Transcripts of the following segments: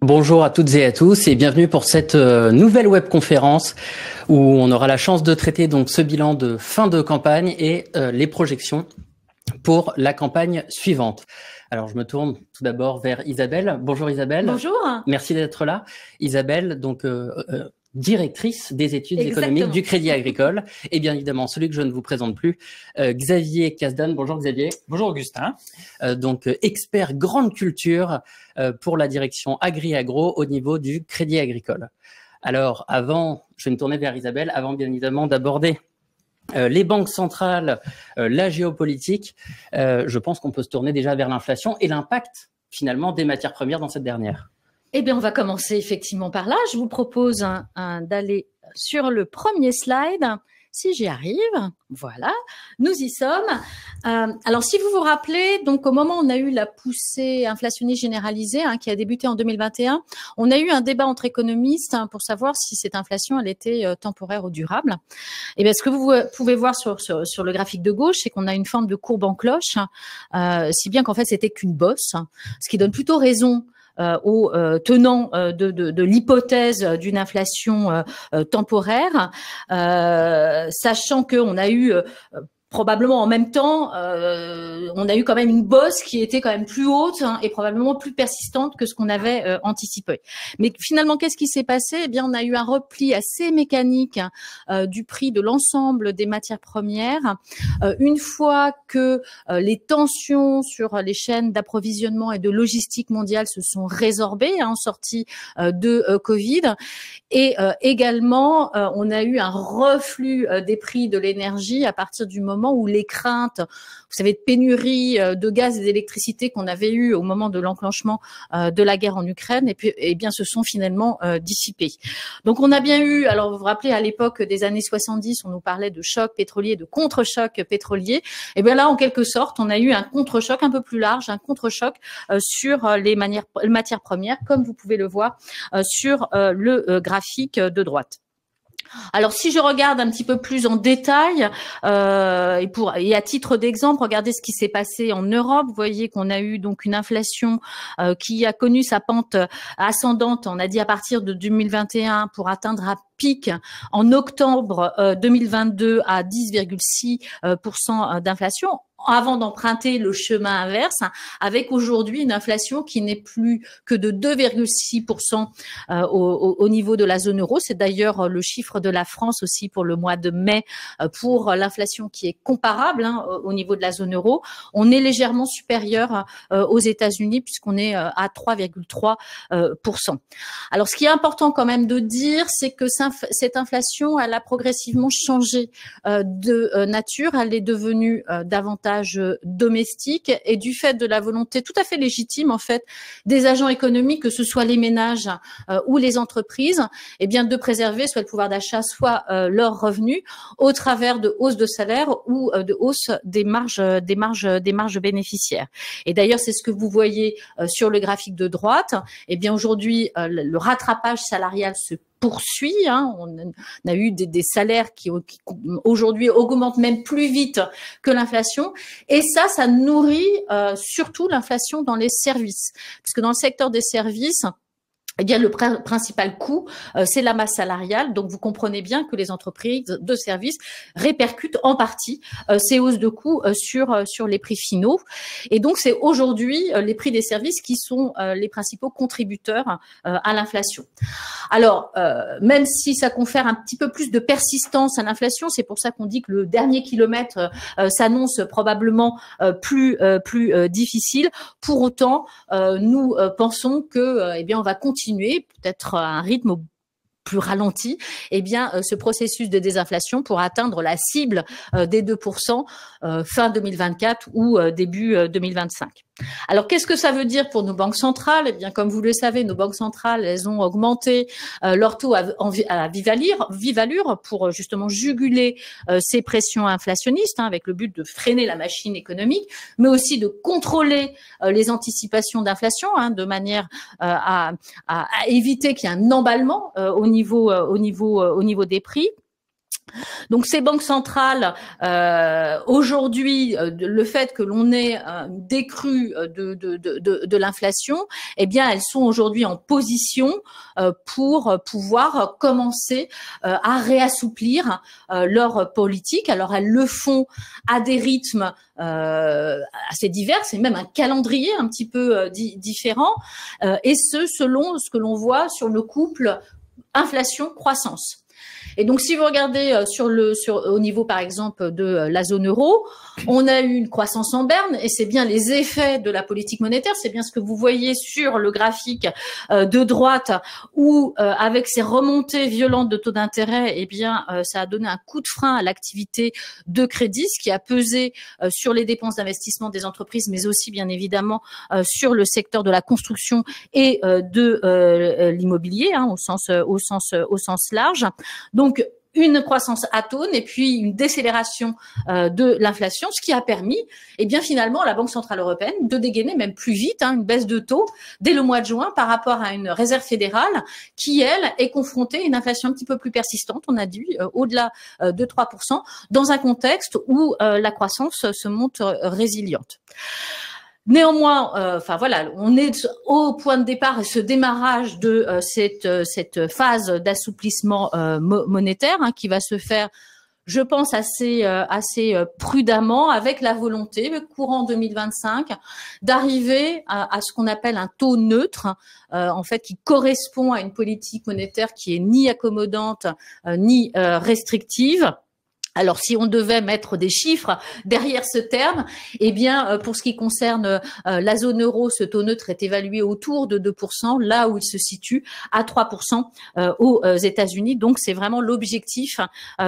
Bonjour à toutes et à tous et bienvenue pour cette nouvelle webconférence où on aura la chance de traiter donc ce bilan de fin de campagne et les projections pour la campagne suivante. Alors je me tourne tout d'abord vers Isabelle. Bonjour Isabelle. Bonjour. Merci d'être là. Isabelle, donc directrice des études économiques du Crédit Agricole et bien évidemment celui que je ne vous présente plus, Xavier Casdan. Bonjour Xavier. Bonjour Augustin. Donc expert grande culture pour la direction Agri-Agro au niveau du Crédit Agricole. Alors avant, je vais me tourner vers Isabelle, avant bien évidemment d'aborder les banques centrales, la géopolitique, je pense qu'on peut se tourner déjà vers l'inflation et l'impact finalement des matières premières dans cette dernière. Eh bien, on va commencer effectivement par là. Je vous propose d'aller sur le premier slide. Si j'y arrive, voilà, nous y sommes. Alors, si vous vous rappelez, donc au moment où on a eu la poussée inflationniste généralisée qui a débuté en 2021, on a eu un débat entre économistes pour savoir si cette inflation, elle était temporaire ou durable. Et bien, ce que vous pouvez voir sur le graphique de gauche, c'est qu'on a une forme de courbe en cloche, si bien qu'en fait, c'était qu'une bosse, ce qui donne plutôt raison aux tenants de l'hypothèse d'une inflation temporaire, sachant qu'on a eu probablement en même temps, on a eu quand même une bosse qui était quand même plus haute et probablement plus persistante que ce qu'on avait anticipé. Mais finalement, qu'est-ce qui s'est passé? Eh bien, on a eu un repli assez mécanique du prix de l'ensemble des matières premières. Une fois que les tensions sur les chaînes d'approvisionnement et de logistique mondiale se sont résorbées en sortie de Covid, et également, on a eu un reflux des prix de l'énergie à partir du moment où les craintes, vous savez, de pénurie de gaz et d'électricité qu'on avait eu au moment de l'enclenchement de la guerre en Ukraine, et puis, eh bien, se sont finalement dissipées. Donc, on a bien eu, alors vous vous rappelez, à l'époque des années 70, on nous parlait de choc pétrolier, de contre-choc pétrolier. Et bien là, en quelque sorte, on a eu un contre-choc un peu plus large, un contre-choc sur les matières premières, comme vous pouvez le voir sur le graphique de droite. Alors, si je regarde un petit peu plus en détail, et à titre d'exemple, regardez ce qui s'est passé en Europe. Vous voyez qu'on a eu donc une inflation qui a connu sa pente ascendante, on a dit à partir de 2021, pour atteindre un pic en octobre 2022 à 10,6% d'inflation, avant d'emprunter le chemin inverse, avec aujourd'hui une inflation qui n'est plus que de 2,6% au niveau de la zone euro. C'est d'ailleurs le chiffre de la France aussi pour le mois de mai pour l'inflation qui est comparable au niveau de la zone euro. On est légèrement supérieur aux États-Unis puisqu'on est à 3,3%. Alors, ce qui est important quand même de dire, c'est que cette inflation, elle a progressivement changé de nature. Elle est devenue davantage domestique et du fait de la volonté tout à fait légitime en fait des agents économiques, que ce soit les ménages ou les entreprises, eh bien de préserver soit le pouvoir d'achat, soit leurs revenus au travers de hausses de salaire ou de hausse des marges bénéficiaires. Et d'ailleurs, c'est ce que vous voyez sur le graphique de droite. Eh bien aujourd'hui, le rattrapage salarial se poursuit. On a eu des salaires qui aujourd'hui augmentent même plus vite que l'inflation. Et ça nourrit surtout l'inflation dans les services. Puisque dans le secteur des services, eh bien, le principal coût, c'est la masse salariale. Donc, vous comprenez bien que les entreprises de services répercutent en partie ces hausses de coûts sur les prix finaux. Et donc, c'est aujourd'hui les prix des services qui sont les principaux contributeurs à l'inflation. Alors, même si ça confère un petit peu plus de persistance à l'inflation, c'est pour ça qu'on dit que le dernier kilomètre s'annonce probablement plus difficile. Pour autant, nous pensons que, eh bien, on va continuer peut-être à un rythme plus ralenti, eh bien, ce processus de désinflation pour atteindre la cible des 2% fin 2024 ou début 2025. Alors, qu'est-ce que ça veut dire pour nos banques centrales? Eh bien, comme vous le savez, nos banques centrales, elles ont augmenté leur taux à vive allure pour justement juguler ces pressions inflationnistes, avec le but de freiner la machine économique, mais aussi de contrôler les anticipations d'inflation, de manière à éviter qu'il y ait un emballement au niveau des prix. Donc ces banques centrales, aujourd'hui, le fait que l'on ait une décrue de l'inflation, eh bien, elles sont aujourd'hui en position pour pouvoir commencer à réassouplir leur politique. Alors elles le font à des rythmes assez divers, et même un calendrier un petit peu différent, et ce selon ce que l'on voit sur le couple inflation-croissance. Et donc, si vous regardez au niveau, par exemple, de la zone euro, on a eu une croissance en berne, et c'est bien les effets de la politique monétaire, c'est bien ce que vous voyez sur le graphique de droite, où avec ces remontées violentes de taux d'intérêt, eh bien, ça a donné un coup de frein à l'activité de crédit, ce qui a pesé sur les dépenses d'investissement des entreprises, mais aussi, bien évidemment, sur le secteur de la construction et de l'immobilier, hein, au sens large. Donc, une croissance atone et puis une décélération de l'inflation, ce qui a permis, eh bien finalement, à la Banque centrale européenne de dégainer même plus vite une baisse de taux dès le mois de juin par rapport à une réserve fédérale qui, elle, est confrontée à une inflation un petit peu plus persistante, on a dit au-delà de 3%, dans un contexte où la croissance se montre résiliente. Néanmoins, enfin voilà, on est au point de départ et ce démarrage de cette phase d'assouplissement monétaire qui va se faire, je pense, assez prudemment, avec la volonté, courant 2025, d'arriver à ce qu'on appelle un taux neutre, en fait, qui correspond à une politique monétaire qui est ni accommodante ni restrictive. Alors, si on devait mettre des chiffres derrière ce terme, eh bien, pour ce qui concerne la zone euro, ce taux neutre est évalué autour de 2%, là où il se situe à 3% aux États-Unis. Donc, c'est vraiment l'objectif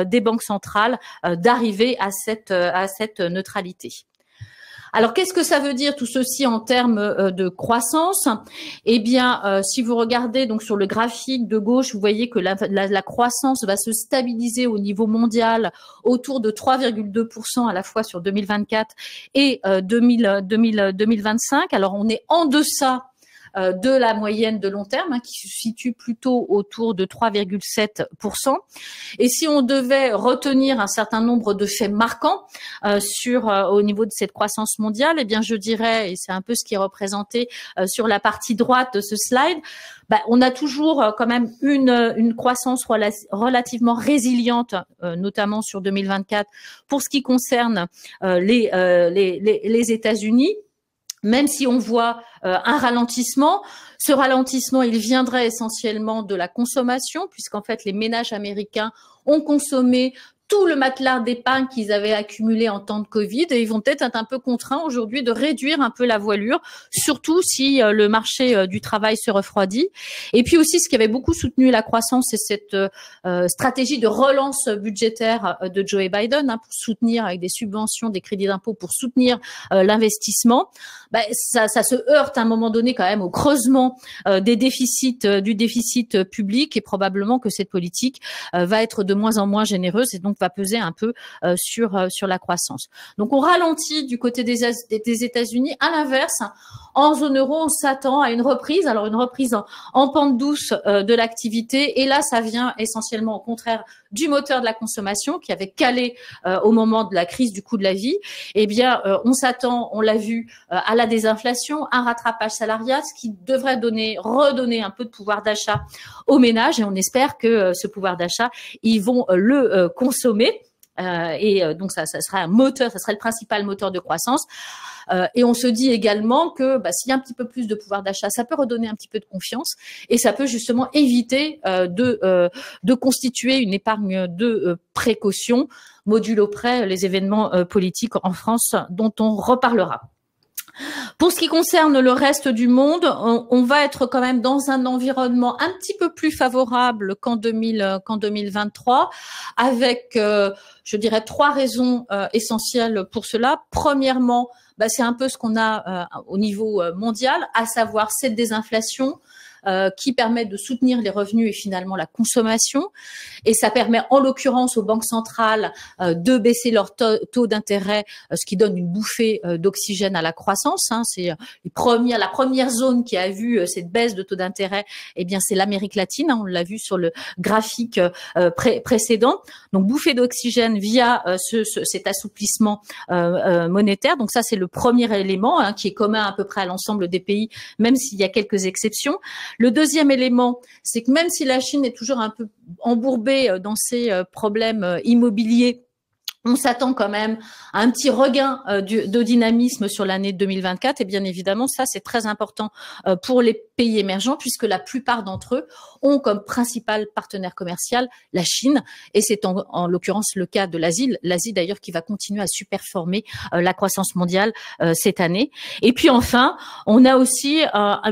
des banques centrales d'arriver à cette neutralité. Alors, qu'est-ce que ça veut dire tout ceci en termes de croissance? Eh bien, si vous regardez donc sur le graphique de gauche, vous voyez que la croissance va se stabiliser au niveau mondial autour de 3,2% à la fois sur 2024 et 2025. Alors, on est en deçà de la moyenne de long terme qui se situe plutôt autour de 3,7%. Et si on devait retenir un certain nombre de faits marquants au niveau de cette croissance mondiale, eh bien je dirais, et c'est un peu ce qui est représenté sur la partie droite de ce slide, on a toujours quand même une croissance relativement résiliente, notamment sur 2024, pour ce qui concerne les États-Unis. Même si on voit un ralentissement, ce ralentissement, il viendrait essentiellement de la consommation, puisqu'en fait, les ménages américains ont consommé tout le matelas d'épargne qu'ils avaient accumulé en temps de Covid et ils vont peut-être être un peu contraints aujourd'hui de réduire un peu la voilure, surtout si le marché du travail se refroidit. Et puis aussi, ce qui avait beaucoup soutenu la croissance, c'est cette stratégie de relance budgétaire de Joe Biden pour soutenir avec des subventions, des crédits d'impôt pour soutenir l'investissement. Ça se heurte à un moment donné quand même au creusement du déficit public et probablement que cette politique va être de moins en moins généreuse et donc va peser un peu sur la croissance. Donc on ralentit du côté des États-Unis. À l'inverse, en zone euro, on s'attend à une reprise, alors une reprise en pente douce de l'activité. Et là, ça vient essentiellement au contraire du moteur de la consommation qui avait calé au moment de la crise du coût de la vie. Eh bien, on s'attend, on l'a vu, à la désinflation, un rattrapage salarial, ce qui devrait redonner un peu de pouvoir d'achat aux ménages. Et on espère que ce pouvoir d'achat, ils vont le consommer. Donc ça sera un moteur, ça sera le principal moteur de croissance. Et on se dit également que s'il y a un petit peu plus de pouvoir d'achat, ça peut redonner un petit peu de confiance et ça peut justement éviter de constituer une épargne de précaution, modulo près les événements politiques en France dont on reparlera. Pour ce qui concerne le reste du monde, on va être quand même dans un environnement un petit peu plus favorable qu'en 2023, avec, je dirais, 3 raisons essentielles pour cela. Premièrement, c'est un peu ce qu'on a au niveau mondial, à savoir cette désinflation, qui permettent de soutenir les revenus et finalement la consommation. Et ça permet en l'occurrence aux banques centrales de baisser leur taux d'intérêt, ce qui donne une bouffée d'oxygène à la croissance. C'est la première zone qui a vu cette baisse de taux d'intérêt, eh bien c'est l'Amérique latine. On l'a vu sur le graphique précédent. Donc bouffée d'oxygène via cet assouplissement monétaire. Donc ça c'est le premier élément qui est commun à peu près à l'ensemble des pays, même s'il y a quelques exceptions. Le deuxième élément, c'est que même si la Chine est toujours un peu embourbée dans ses problèmes immobiliers, on s'attend quand même à un petit regain de dynamisme sur l'année 2024. Et bien évidemment, ça, c'est très important pour les pays émergents, puisque la plupart d'entre eux ont comme principal partenaire commercial la Chine. Et c'est en l'occurrence le cas de l'Asie. L'Asie, d'ailleurs, qui va continuer à surperformer la croissance mondiale cette année. Et puis enfin, on a aussi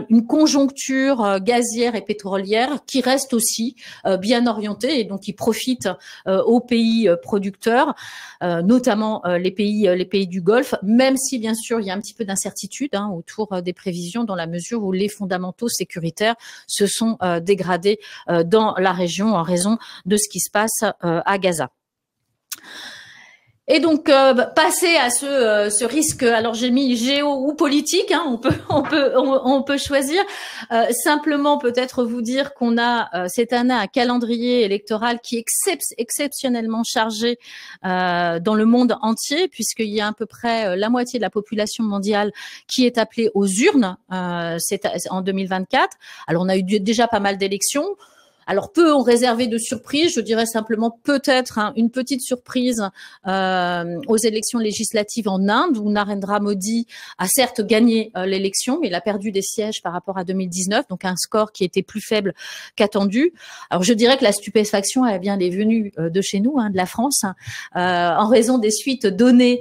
une conjoncture gazière et pétrolière qui reste aussi bien orientée et donc qui profite aux pays producteurs. Notamment les pays du Golfe, même si bien sûr il y a un petit peu d'incertitude autour des prévisions dans la mesure où les fondamentaux sécuritaires se sont dégradés dans la région en raison de ce qui se passe à Gaza. Et donc passer à ce risque, alors j'ai mis géo ou politique, on peut choisir. Simplement peut-être vous dire qu'on a cette année un calendrier électoral qui est exceptionnellement chargé dans le monde entier, puisqu'il y a à peu près la moitié de la population mondiale qui est appelée aux urnes en 2024. Alors on a eu déjà pas mal d'élections. Alors, peu ont réservé de surprise. Je dirais simplement peut-être une petite surprise aux élections législatives en Inde, où Narendra Modi a certes gagné l'élection, mais il a perdu des sièges par rapport à 2019, donc un score qui était plus faible qu'attendu. Alors, je dirais que la stupéfaction, elle est venue de chez nous, de la France, en raison des suites données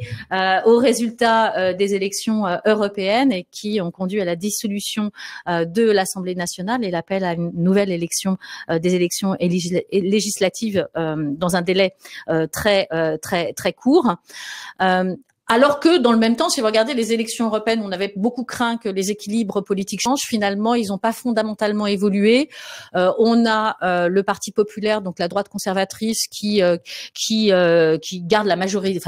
aux résultats des élections européennes et qui ont conduit à la dissolution de l'Assemblée nationale et l'appel à une nouvelle élection des élections législatives dans un délai très court. Alors que dans le même temps, si vous regardez les élections européennes, on avait beaucoup craint que les équilibres politiques changent. Finalement, ils n'ont pas fondamentalement évolué. On a le Parti populaire, donc la droite conservatrice, qui garde la majorité,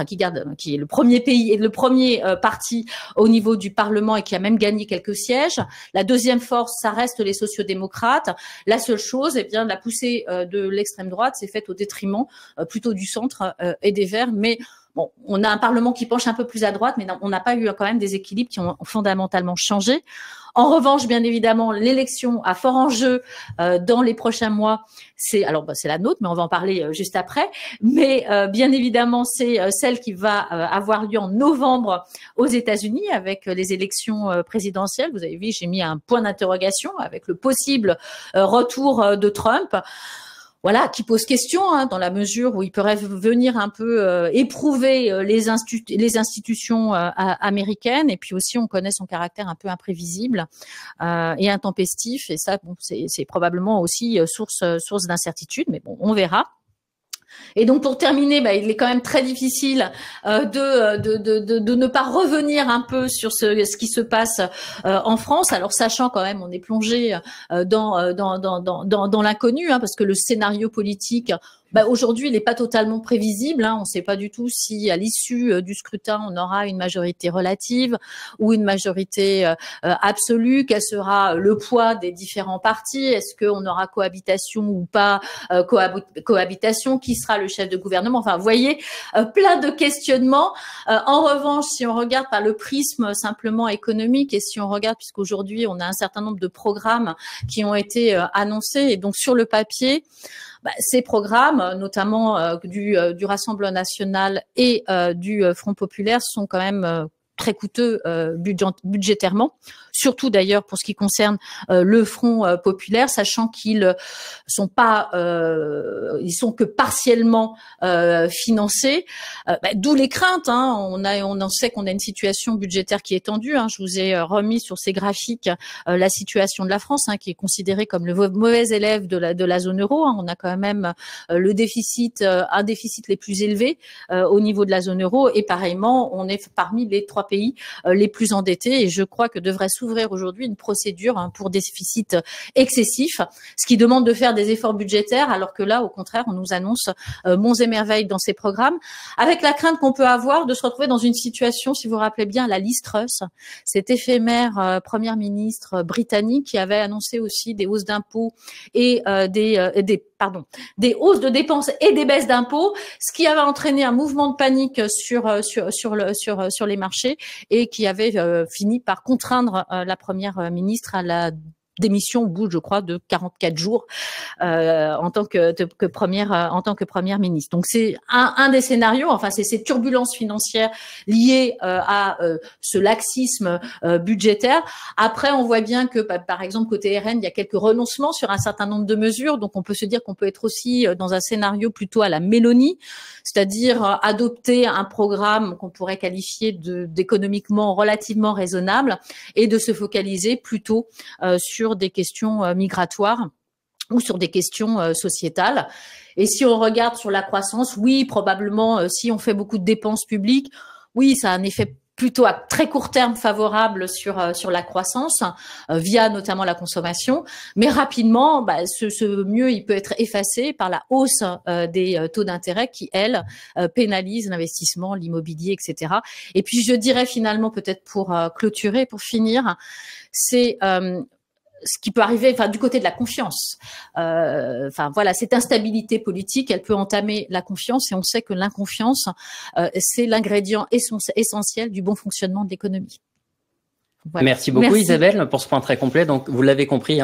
qui est le premier pays et le premier parti au niveau du Parlement et qui a même gagné quelques sièges. La deuxième force, ça reste les sociodémocrates. La seule chose, la poussée de l'extrême droite s'est faite au détriment plutôt du centre et des Verts, mais bon, on a un Parlement qui penche un peu plus à droite, mais on n'a pas eu quand même des équilibres qui ont fondamentalement changé. En revanche, bien évidemment, l'élection a fort enjeu dans les prochains mois. C'est la nôtre, mais on va en parler juste après. Mais bien évidemment, c'est celle qui va avoir lieu en novembre aux États-Unis avec les élections présidentielles. Vous avez vu, j'ai mis un point d'interrogation avec le possible retour de Trump. Voilà, qui pose question dans la mesure où il pourrait venir un peu éprouver les institutions américaines, et puis aussi on connaît son caractère un peu imprévisible et intempestif, et ça c'est probablement aussi source d'incertitude, mais bon, on verra. Et donc pour terminer, il est quand même très difficile de ne pas revenir un peu sur ce qui se passe en France. Alors sachant quand même, on est plongé dans l'inconnu, parce que le scénario politique aujourd'hui, il n'est pas totalement prévisible. On ne sait pas du tout si, à l'issue du scrutin, on aura une majorité relative ou une majorité absolue. Quel sera le poids des différents partis? Est-ce qu'on aura cohabitation ou pas cohabitation? Qui sera le chef de gouvernement? Enfin, vous voyez, plein de questionnements. En revanche, si on regarde par le prisme simplement économique et si on regarde, puisqu'aujourd'hui, on a un certain nombre de programmes qui ont été annoncés, et donc sur le papier, ces programmes, notamment du Rassemblement national et du Front populaire, sont quand même très coûteux budgétairement, surtout d'ailleurs pour ce qui concerne le Front populaire, sachant qu'ils sont que partiellement financés, d'où les craintes. On en sait qu'on a une situation budgétaire qui est tendue. Je vous ai remis sur ces graphiques la situation de la France, qui est considérée comme le mauvais élève de la zone euro. On a quand même un déficit les plus élevés au niveau de la zone euro, et pareillement, on est parmi les 3 pays les plus endettés, et je crois que devrait s'ouvrir aujourd'hui une procédure pour déficit excessif, ce qui demande de faire des efforts budgétaires, alors que là, au contraire, on nous annonce monts et merveilles dans ces programmes, avec la crainte qu'on peut avoir de se retrouver dans une situation, si vous vous rappelez bien, la Liz Truss, cette éphémère première ministre britannique qui avait annoncé aussi des hausses d'impôts et des hausses de dépenses et des baisses d'impôts, ce qui avait entraîné un mouvement de panique sur les marchés et qui avait fini par contraindre la première ministre à la démission au bout, je crois, de 44 jours en tant que première ministre. Donc c'est un des scénarios. Enfin, c'est ces turbulences financières liées à ce laxisme budgétaire. Après, on voit bien que, par exemple, côté RN, il y a quelques renoncements sur un certain nombre de mesures. Donc, on peut se dire qu'on peut être aussi dans un scénario plutôt à la Mélanie, c'est-à-dire adopter un programme qu'on pourrait qualifier d'économiquement relativement raisonnable et de se focaliser plutôt sur des questions migratoires ou sur des questions sociétales. Et si on regarde sur la croissance, oui, probablement, si on fait beaucoup de dépenses publiques, oui, ça a un effet plutôt à très court terme favorable sur la croissance, via notamment la consommation. Mais rapidement, ce mieux, il peut être effacé par la hausse des taux d'intérêt qui, elles, pénalisent l'investissement, l'immobilier, etc. Et puis, je dirais finalement, peut-être pour clôturer, pour finir, c'est ce qui peut arriver, du côté de la confiance. Voilà, cette instabilité politique, elle peut entamer la confiance, et on sait que l'inconfiance, c'est l'ingrédient essentiel du bon fonctionnement de l'économie. Voilà. Merci beaucoup Isabelle pour ce point très complet. Donc vous l'avez compris,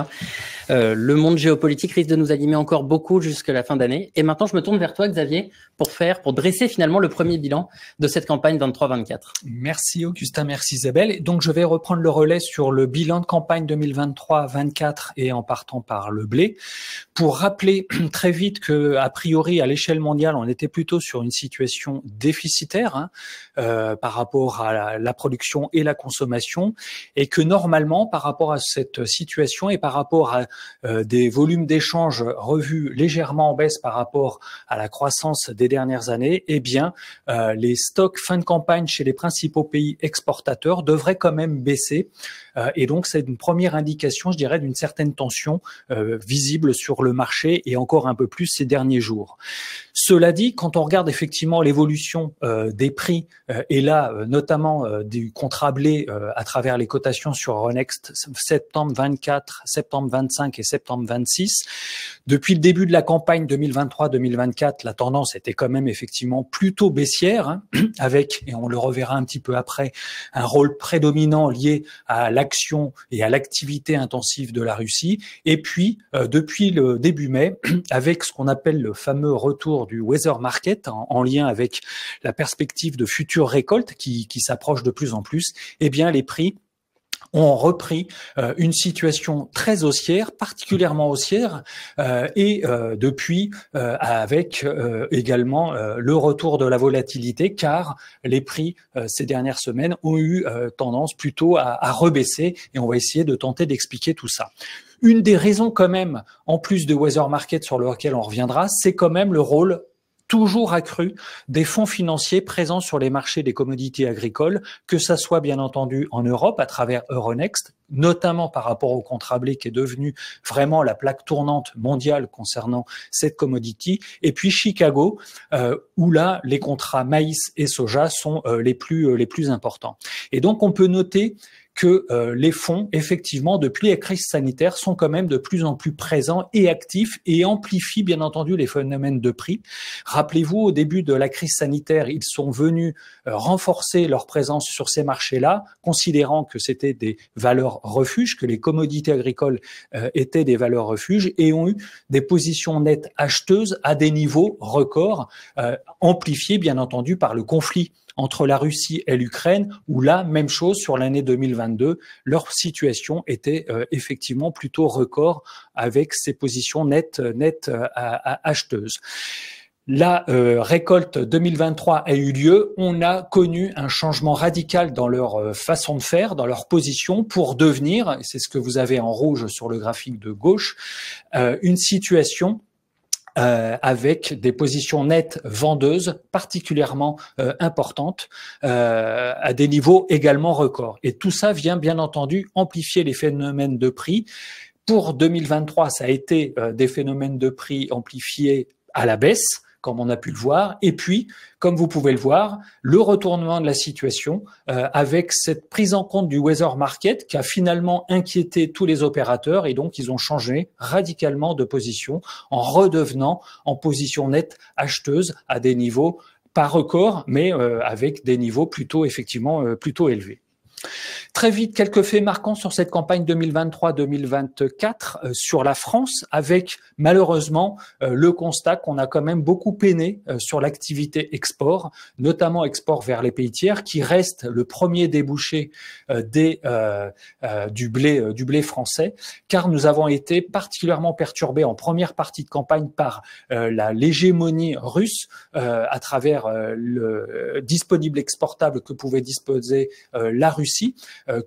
le monde géopolitique risque de nous animer encore beaucoup jusqu'à la fin d'année. Et maintenant, je me tourne vers toi, Xavier, pour dresser finalement le premier bilan de cette campagne 23-24. Merci Augustin, merci Isabelle. Donc je vais reprendre le relais sur le bilan de campagne 2023-24 et en partant par le blé, pour rappeler très vite que a priori à l'échelle mondiale, on était plutôt sur une situation déficitaire par rapport à la production et la consommation, et que normalement, par rapport à cette situation et par rapport à des volumes d'échanges revus légèrement en baisse par rapport à la croissance des dernières années, eh bien, les stocks fin de campagne chez les principaux pays exportateurs devraient quand même baisser. Et donc, c'est une première indication, je dirais, d'une certaine tension visible sur le marché, et encore un peu plus ces derniers jours. Cela dit, quand on regarde effectivement l'évolution des prix, et là, notamment du contrat blé à travers les cotations sur Euronext, septembre 24, septembre 25 et septembre 26, depuis le début de la campagne 2023-2024, la tendance était quand même effectivement plutôt baissière, avec, et on le reverra un petit peu après, un rôle prédominant lié à l'action et à l'activité intensive de la Russie. Et puis, depuis le début mai, avec ce qu'on appelle le fameux retour du weather market, en lien avec la perspective de futures récoltes qui s'approche de plus en plus, eh bien, les prix ont repris une situation très haussière, particulièrement haussière, et depuis avec également le retour de la volatilité, car les prix ces dernières semaines ont eu tendance plutôt à rebaisser, et on va essayer de tenter d'expliquer tout ça. Une des raisons quand même, en plus de weather market sur lequel on reviendra, c'est quand même le rôle toujours accru des fonds financiers présents sur les marchés des commodités agricoles, que ça soit bien entendu en Europe à travers Euronext, notamment par rapport au contrat blé qui est devenu vraiment la plaque tournante mondiale concernant cette commodity, et puis Chicago, où là les contrats maïs et soja sont les plus importants. Et donc on peut noter que les fonds, effectivement, depuis la crise sanitaire, sont quand même de plus en plus présents et actifs, et amplifient bien entendu les phénomènes de prix. Rappelez-vous, au début de la crise sanitaire, ils sont venus renforcer leur présence sur ces marchés-là, considérant que c'était des valeurs refuges, que les commodités agricoles étaient des valeurs refuges, et ont eu des positions nettes acheteuses à des niveaux records, amplifiés bien entendu par le conflit entre la Russie et l'Ukraine, où là, même chose sur l'année 2022, leur situation était effectivement plutôt record, avec ces positions nettes acheteuses. La récolte 2023 a eu lieu, on a connu un changement radical dans leur façon de faire, dans leur position, pour devenir, c'est ce que vous avez en rouge sur le graphique de gauche, une situation avec des positions nettes vendeuses particulièrement importantes à des niveaux également records. Et tout ça vient bien entendu amplifier les phénomènes de prix. Pour 2023, ça a été des phénomènes de prix amplifiés à la baisse, comme on a pu le voir. Et puis, comme vous pouvez le voir, le retournement de la situation avec cette prise en compte du weather market qui a finalement inquiété tous les opérateurs et donc ils ont changé radicalement de position en redevenant en position nette acheteuse à des niveaux pas records, mais avec des niveaux plutôt effectivement plutôt élevés. Très vite, quelques faits marquants sur cette campagne 2023-2024 sur la France, avec malheureusement le constat qu'on a quand même beaucoup peiné sur l'activité export, notamment export vers les pays tiers, qui reste le premier débouché du blé français, car nous avons été particulièrement perturbés en première partie de campagne par l'hégémonie russe à travers le disponible exportable que pouvait disposer la Russie,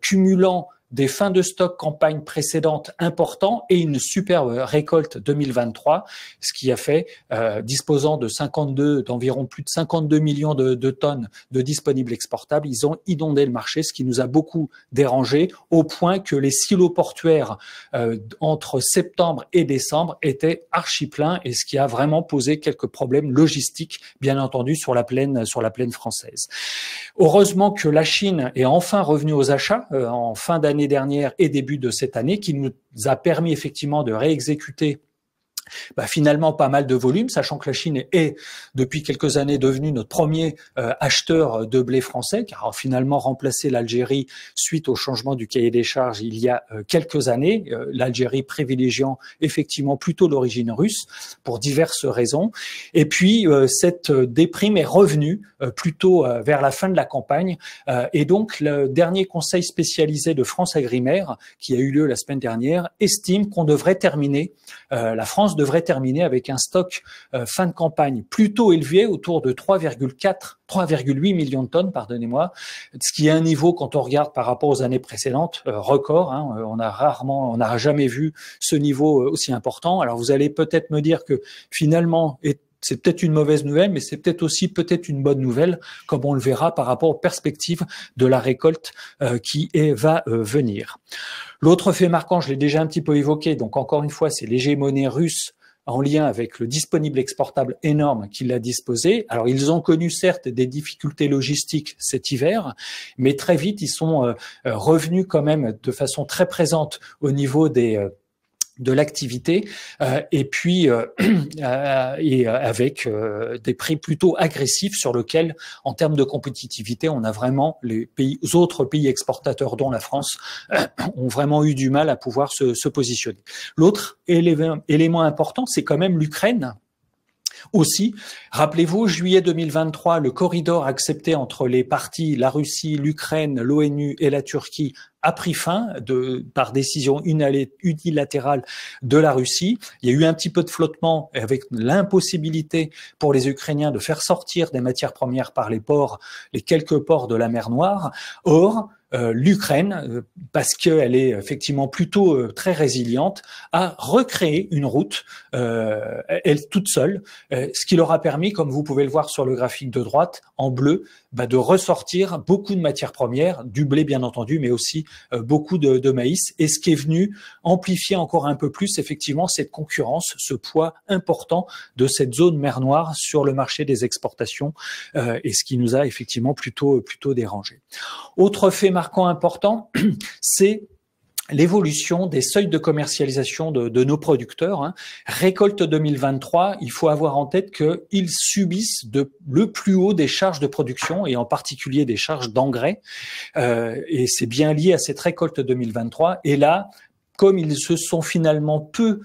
cumulant des fins de stock campagne précédentes importants et une superbe récolte 2023, ce qui a fait, disposant d'environ plus de 52 millions de tonnes de disponibles exportables, ils ont inondé le marché, ce qui nous a beaucoup dérangé, au point que les silos portuaires entre septembre et décembre étaient archi pleins, et ce qui a vraiment posé quelques problèmes logistiques, bien entendu, sur la plaine française. Heureusement que la Chine est enfin revenue aux achats en fin d'année dernière et début de cette année, qui nous a permis effectivement de réexécuter finalement pas mal de volume, sachant que la Chine est depuis quelques années devenue notre premier acheteur de blé français, car a finalement remplacé l'Algérie suite au changement du cahier des charges il y a quelques années, l'Algérie privilégiant effectivement plutôt l'origine russe pour diverses raisons. Et puis cette déprime est revenue plutôt vers la fin de la campagne, et donc le dernier conseil spécialisé de France Agrimaire, qui a eu lieu la semaine dernière, estime qu'on devrait terminer, la France devrait terminer avec un stock fin de campagne plutôt élevé, autour de 3,8 millions de tonnes, pardonnez-moi, ce qui est un niveau, quand on regarde par rapport aux années précédentes, record. Hein, on n'a jamais vu ce niveau aussi important. Alors vous allez peut-être me dire que finalement, c'est peut-être une mauvaise nouvelle, mais c'est peut-être aussi une bonne nouvelle, comme on le verra par rapport aux perspectives de la récolte qui va venir. L'autre fait marquant, je l'ai déjà un petit peu évoqué, donc encore une fois, c'est l'hégémonie russe en lien avec le disponible exportable énorme qu'il a disposé. Alors, ils ont connu certes des difficultés logistiques cet hiver, mais très vite, ils sont revenus quand même de façon très présente au niveau de l'activité, et puis et avec des prix plutôt agressifs sur lesquels, en termes de compétitivité, on a vraiment les autres pays exportateurs, dont la France, ont vraiment eu du mal à pouvoir se positionner. L'autre élément important, c'est quand même l'Ukraine. Aussi, rappelez-vous, juillet 2023, le corridor accepté entre les parties, la Russie, l'Ukraine, l'ONU et la Turquie, a pris fin par décision unilatérale de la Russie. Il y a eu un petit peu de flottement avec l'impossibilité pour les Ukrainiens de faire sortir des matières premières par les quelques ports de la mer Noire. Or, l'Ukraine, parce qu'elle est effectivement plutôt très résiliente, a recréé une route, elle toute seule, ce qui leur a permis, comme vous pouvez le voir sur le graphique de droite, en bleu, de ressortir beaucoup de matières premières, du blé bien entendu, mais aussi beaucoup de maïs, et ce qui est venu amplifier encore un peu plus effectivement cette concurrence, ce poids important de cette zone mer Noire sur le marché des exportations, et ce qui nous a effectivement plutôt dérangé. Autre fait marquant important, c'est l'évolution des seuils de commercialisation de nos producteurs. Hein. Récolte 2023, il faut avoir en tête qu'ils subissent le plus haut des charges de production, et en particulier des charges d'engrais, et c'est bien lié à cette récolte 2023. Et là, comme ils se sont finalement peu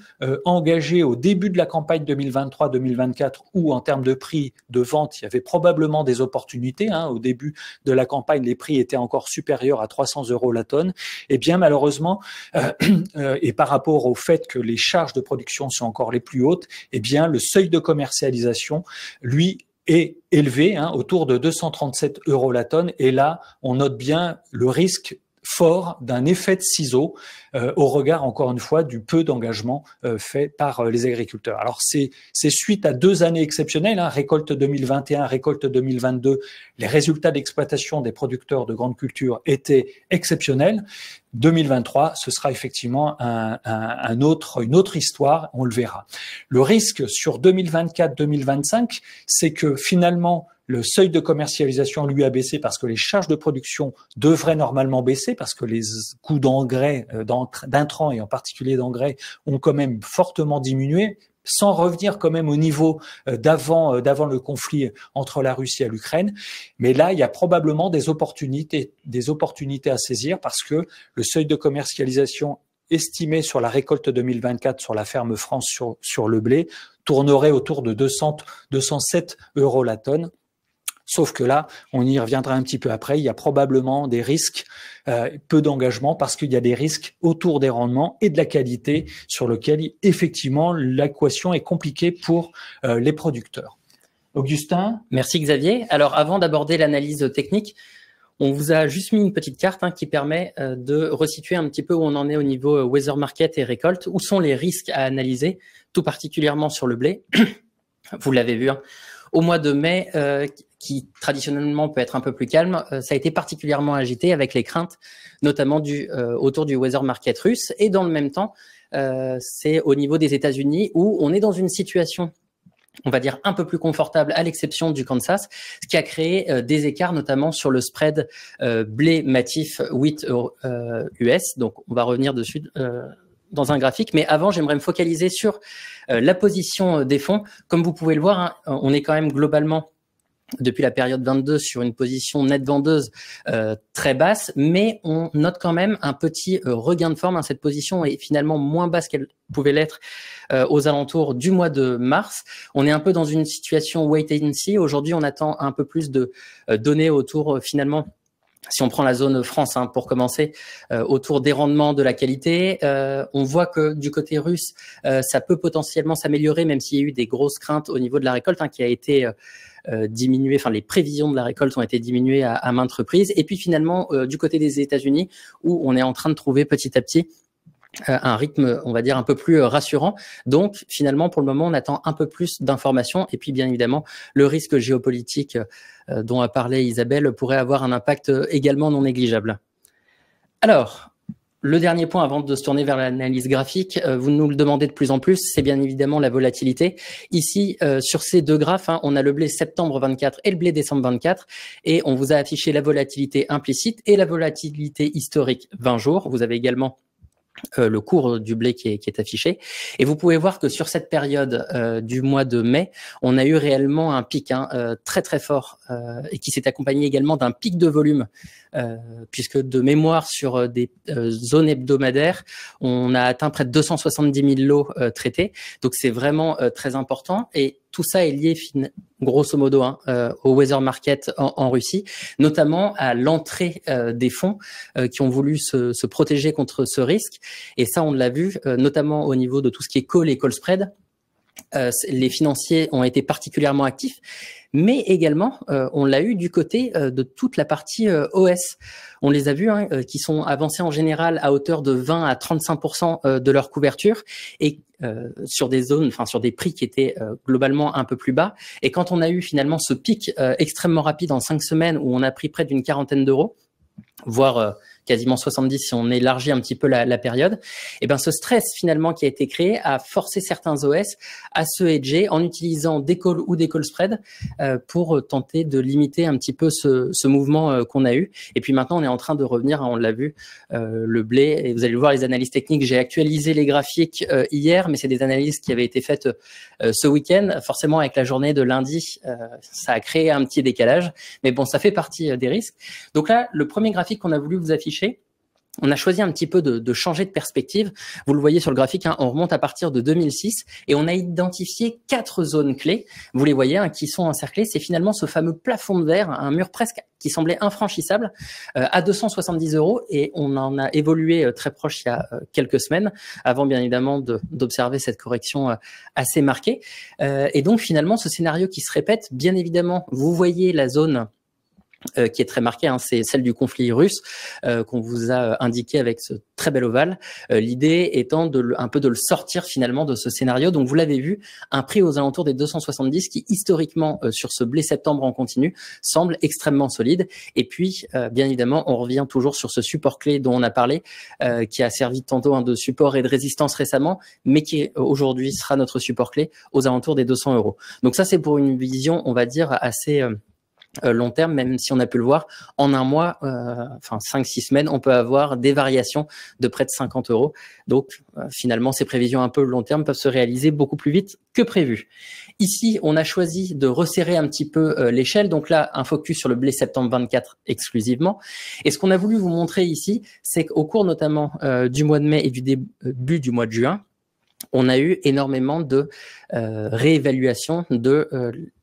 engagés au début de la campagne 2023-2024, où en termes de prix de vente, il y avait probablement des opportunités. Hein, au début de la campagne, les prix étaient encore supérieurs à 300 € la tonne. Et bien malheureusement, et par rapport au fait que les charges de production sont encore les plus hautes, eh bien le seuil de commercialisation, lui, est élevé, hein, autour de 237 € la tonne. Et là, on note bien le risque fort d'un effet de ciseau au regard, encore une fois, du peu d'engagement fait par les agriculteurs. Alors, c'est suite à 2 années exceptionnelles, hein, récolte 2021, récolte 2022, les résultats d'exploitation des producteurs de grandes cultures étaient exceptionnels. 2023, ce sera effectivement une autre histoire, on le verra. Le risque sur 2024-2025, c'est que finalement, le seuil de commercialisation, lui, a baissé parce que les charges de production devraient normalement baisser, parce que les coûts d'engrais, d'intrants et en particulier d'engrais, ont quand même fortement diminué, sans revenir quand même au niveau d'avant le conflit entre la Russie et l'Ukraine. Mais là, il y a probablement des opportunités à saisir, parce que le seuil de commercialisation estimé sur la récolte 2024 sur la ferme France sur le blé tournerait autour de 207 € la tonne. Sauf que là, on y reviendra un petit peu après, il y a probablement des risques, peu d'engagement, parce qu'il y a des risques autour des rendements et de la qualité sur lesquels, effectivement, l'équation est compliquée pour les producteurs. Augustin? Merci Xavier. Alors, avant d'aborder l'analyse technique, on vous a juste mis une petite carte qui permet de resituer un petit peu où on en est au niveau weather market et récolte, où sont les risques à analyser, tout particulièrement sur le blé. Vous l'avez vu, au mois de mai, qui traditionnellement peut être un peu plus calme, ça a été particulièrement agité avec les craintes, notamment autour du weather market russe. Et dans le même temps, c'est au niveau des États-Unis où on est dans une situation, on va dire, un peu plus confortable, à l'exception du Kansas, ce qui a créé des écarts, notamment sur le spread blé matif 8 US. Donc, on va revenir dessus dans un graphique. Mais avant, j'aimerais me focaliser sur la position des fonds. Comme vous pouvez le voir, on est quand même globalement, depuis la période 22, sur une position nette vendeuse très basse, mais on note quand même un petit regain de forme. Cette position est finalement moins basse qu'elle pouvait l'être aux alentours du mois de mars. On est un peu dans une situation wait and see. Aujourd'hui, on attend un peu plus de données autour, finalement, si on prend la zone France pour commencer, autour des rendements, de la qualité. On voit que du côté russe, ça peut potentiellement s'améliorer, même s'il y a eu des grosses craintes au niveau de la récolte qui a été diminué, enfin les prévisions de la récolte ont été diminuées à maintes reprises. Et puis finalement, du côté des États-Unis, où on est en train de trouver petit à petit un rythme, on va dire, un peu plus rassurant. Donc, finalement, pour le moment, on attend un peu plus d'informations. Et puis, bien évidemment, le risque géopolitique dont a parlé Isabelle pourrait avoir un impact également non négligeable. Alors, le dernier point avant de se tourner vers l'analyse graphique, vous nous le demandez de plus en plus, c'est bien évidemment la volatilité. Ici, sur ces deux graphes, on a le blé septembre 24 et le blé décembre 24, et on vous a affiché la volatilité implicite et la volatilité historique 20 jours. Vous avez également le cours du blé qui est affiché. Et vous pouvez voir que sur cette période du mois de mai, on a eu réellement un pic très très fort et qui s'est accompagné également d'un pic de volume, puisque de mémoire sur des zones hebdomadaires, on a atteint près de 270 000 lots traités. Donc c'est vraiment très important. Et tout ça est lié grosso modo au weather market en Russie, notamment à l'entrée des fonds qui ont voulu se protéger contre ce risque. Et ça, on l'a vu, notamment au niveau de tout ce qui est call et call spread. Les financiers ont été particulièrement actifs, mais également, on l'a eu du côté de toute la partie OS. On les a vus qui sont avancés en général à hauteur de 20 à 35% de leur couverture et sur des zones, enfin sur des prix qui étaient globalement un peu plus bas. Et quand on a eu finalement ce pic extrêmement rapide en 5 semaines où on a pris près d'une quarantaine d'euros, voire quasiment 70 si on élargit un petit peu la période, et ben ce stress finalement qui a été créé a forcé certains OS à se hedger en utilisant des calls ou des call spread pour tenter de limiter un petit peu ce mouvement qu'on a eu. Et puis maintenant on est en train de revenir, on l'a vu, le blé, et vous allez voir les analyses techniques, j'ai actualisé les graphiques hier, mais c'est des analyses qui avaient été faites ce week-end. Forcément avec la journée de lundi, ça a créé un petit décalage, mais bon, ça fait partie des risques. Donc là, le premier graphique qu'on a voulu vous afficher, on a choisi un petit peu de changer de perspective. Vous le voyez sur le graphique, on remonte à partir de 2006 et on a identifié 4 zones clés. Vous les voyez qui sont encerclées. C'est finalement ce fameux plafond de verre, un mur presque qui semblait infranchissable à 270 € et on en a évolué très proche il y a quelques semaines avant bien évidemment d'observer cette correction assez marquée. Et donc finalement ce scénario qui se répète, bien évidemment, vous voyez la zone qui est très marquée, hein, c'est celle du conflit russe qu'on vous a indiqué avec ce très bel ovale. L'idée étant un peu de le sortir finalement de ce scénario. Donc vous l'avez vu, un prix aux alentours des 270 qui historiquement sur ce blé septembre en continu semble extrêmement solide. Et puis bien évidemment, on revient toujours sur ce support clé dont on a parlé, qui a servi tantôt de support et de résistance récemment, mais qui aujourd'hui sera notre support clé aux alentours des 200 €. Donc ça, c'est pour une vision, on va dire, assez long terme, même si on a pu le voir en un mois, enfin 5-6 semaines, on peut avoir des variations de près de 50 €. Donc finalement, ces prévisions un peu long terme peuvent se réaliser beaucoup plus vite que prévu. Ici, on a choisi de resserrer un petit peu l'échelle. Donc là, un focus sur le blé septembre 24 exclusivement. Et ce qu'on a voulu vous montrer ici, c'est qu'au cours notamment du mois de mai et du début du mois de juin, on a eu énormément de réévaluation de,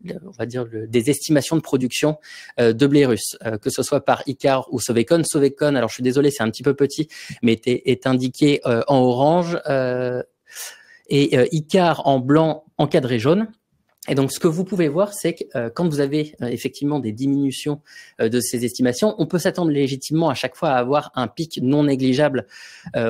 on va dire, des estimations de production de blé russe, que ce soit par ICAR ou Sovecon. Sovecon, alors je suis désolé, c'est un petit peu petit, mais est indiqué en orange, et ICAR en blanc encadré jaune. Et donc, ce que vous pouvez voir, c'est que quand vous avez effectivement des diminutions de ces estimations, on peut s'attendre légitimement à chaque fois à avoir un pic non négligeable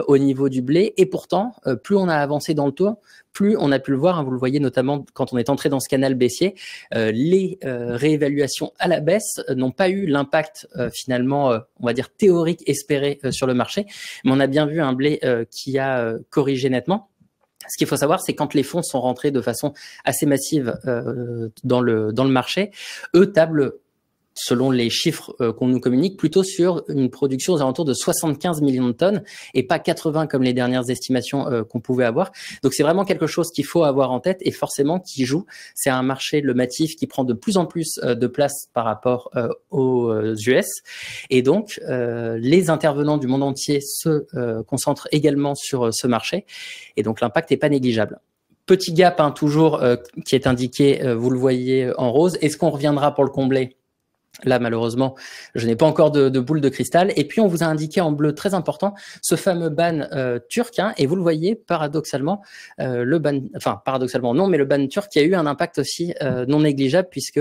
au niveau du blé. Et pourtant, plus on a avancé dans le tour, plus on a pu le voir, hein, vous le voyez notamment quand on est entré dans ce canal baissier, les réévaluations à la baisse n'ont pas eu l'impact finalement, on va dire, théorique espéré sur le marché. Mais on a bien vu un blé qui a corrigé nettement. Ce qu'il faut savoir, c'est quand les fonds sont rentrés de façon assez massive dans le marché, eux tablent, selon les chiffres qu'on nous communique, plutôt sur une production aux alentours de 75 millions de tonnes et pas 80 comme les dernières estimations qu'on pouvait avoir. Donc c'est vraiment quelque chose qu'il faut avoir en tête et forcément qui joue. C'est un marché, le matif, qui prend de plus en plus de place par rapport aux US. Et donc les intervenants du monde entier se concentrent également sur ce marché. Et donc l'impact n'est pas négligeable. Petit gap, hein, toujours, qui est indiqué, vous le voyez en rose. Est-ce qu'on reviendra pour le combler ? Là, malheureusement, je n'ai pas encore de boule de cristal. Et puis, on vous a indiqué en bleu très important ce fameux ban turc. Hein, et vous le voyez, paradoxalement, le ban, enfin, paradoxalement non, mais le ban turc qui a eu un impact aussi non négligeable puisque,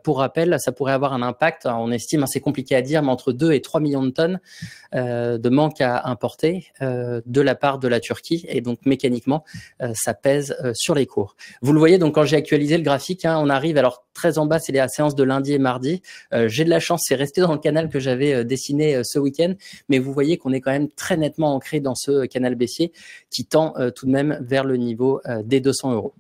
pour rappel, ça pourrait avoir un impact, on estime, hein, c'est compliqué à dire, mais entre 2 et 3 millions de tonnes de manque à importer de la part de la Turquie. Et donc, mécaniquement, ça pèse sur les cours. Vous le voyez, donc, quand j'ai actualisé le graphique, hein, on arrive, alors très en bas, c'est la séance de lundi et mardi. J'ai de la chance, c'est resté dans le canal que j'avais dessiné ce week-end, mais vous voyez qu'on est quand même très nettement ancré dans ce canal baissier qui tend tout de même vers le niveau des 200 €.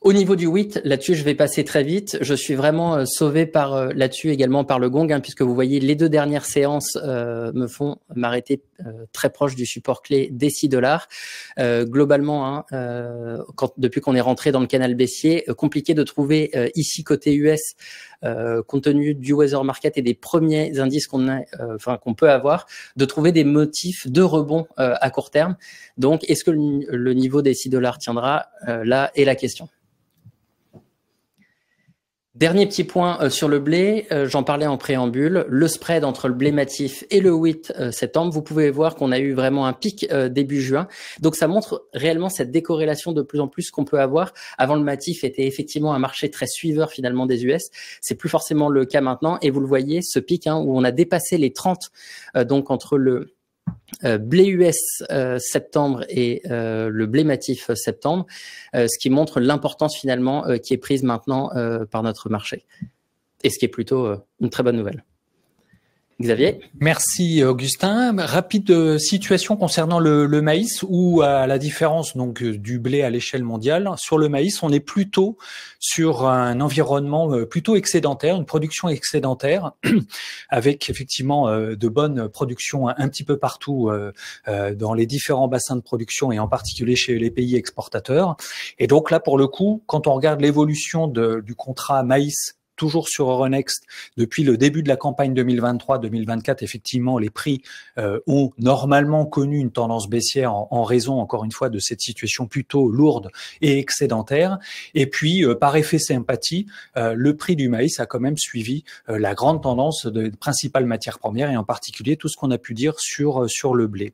Au niveau du wheat, là-dessus, je vais passer très vite. Je suis vraiment sauvé par là-dessus également par le gong, hein, puisque vous voyez les deux dernières séances me font m'arrêter très proche du support clé des 6 $. Globalement, hein, depuis qu'on est rentré dans le canal baissier, compliqué de trouver ici côté US, compte tenu du weather market et des premiers indices qu'on peut avoir, de trouver des motifs de rebond à court terme. Donc, est-ce que le niveau des 6 $ tiendra? Là est la question. Dernier petit point sur le blé, j'en parlais en préambule, le spread entre le blé matif et le wheat septembre, vous pouvez voir qu'on a eu vraiment un pic début juin. Donc ça montre réellement cette décorrélation de plus en plus qu'on peut avoir. Avant, le matif était effectivement un marché très suiveur finalement des US. C'est plus forcément le cas maintenant. Et vous le voyez, ce pic, hein, où on a dépassé les 30, donc entre le blé US septembre et le blé matif septembre, ce qui montre l'importance finalement qui est prise maintenant par notre marché. Et ce qui est plutôt une très bonne nouvelle. Xavier? Merci Augustin. Rapide situation concernant le maïs où, à la différence donc du blé à l'échelle mondiale, sur le maïs, on est plutôt sur un environnement plutôt excédentaire, une production excédentaire, avec effectivement de bonnes productions un petit peu partout dans les différents bassins de production et en particulier chez les pays exportateurs. Et donc là, pour le coup, quand on regarde l'évolution du contrat maïs, toujours sur Euronext, depuis le début de la campagne 2023-2024, effectivement, les prix ont normalement connu une tendance baissière en raison, encore une fois, de cette situation plutôt lourde et excédentaire. Et puis, par effet sympathie, le prix du maïs a quand même suivi la grande tendance des principales matières premières et en particulier tout ce qu'on a pu dire sur le blé.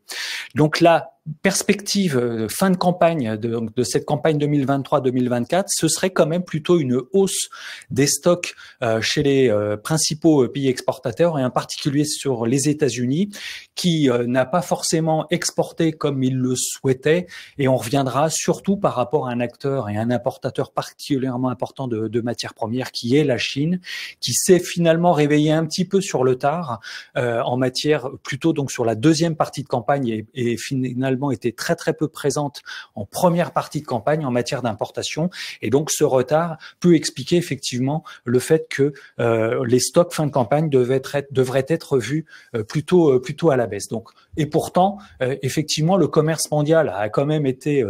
Donc là, perspective fin de campagne de cette campagne 2023-2024, ce serait quand même plutôt une hausse des stocks chez les principaux pays exportateurs et en particulier sur les États-Unis qui n'a pas forcément exporté comme il le souhaitait et on reviendra surtout par rapport à un acteur et un importateur particulièrement important de matières premières qui est la Chine, qui s'est finalement réveillé un petit peu sur le tard en matière plutôt donc sur la deuxième partie de campagne et finalement était très très peu présente en première partie de campagne en matière d'importation et donc ce retard peut expliquer effectivement le fait que les stocks fin de campagne devraient être vus plutôt à la baisse. Donc et pourtant effectivement le commerce mondial a quand même été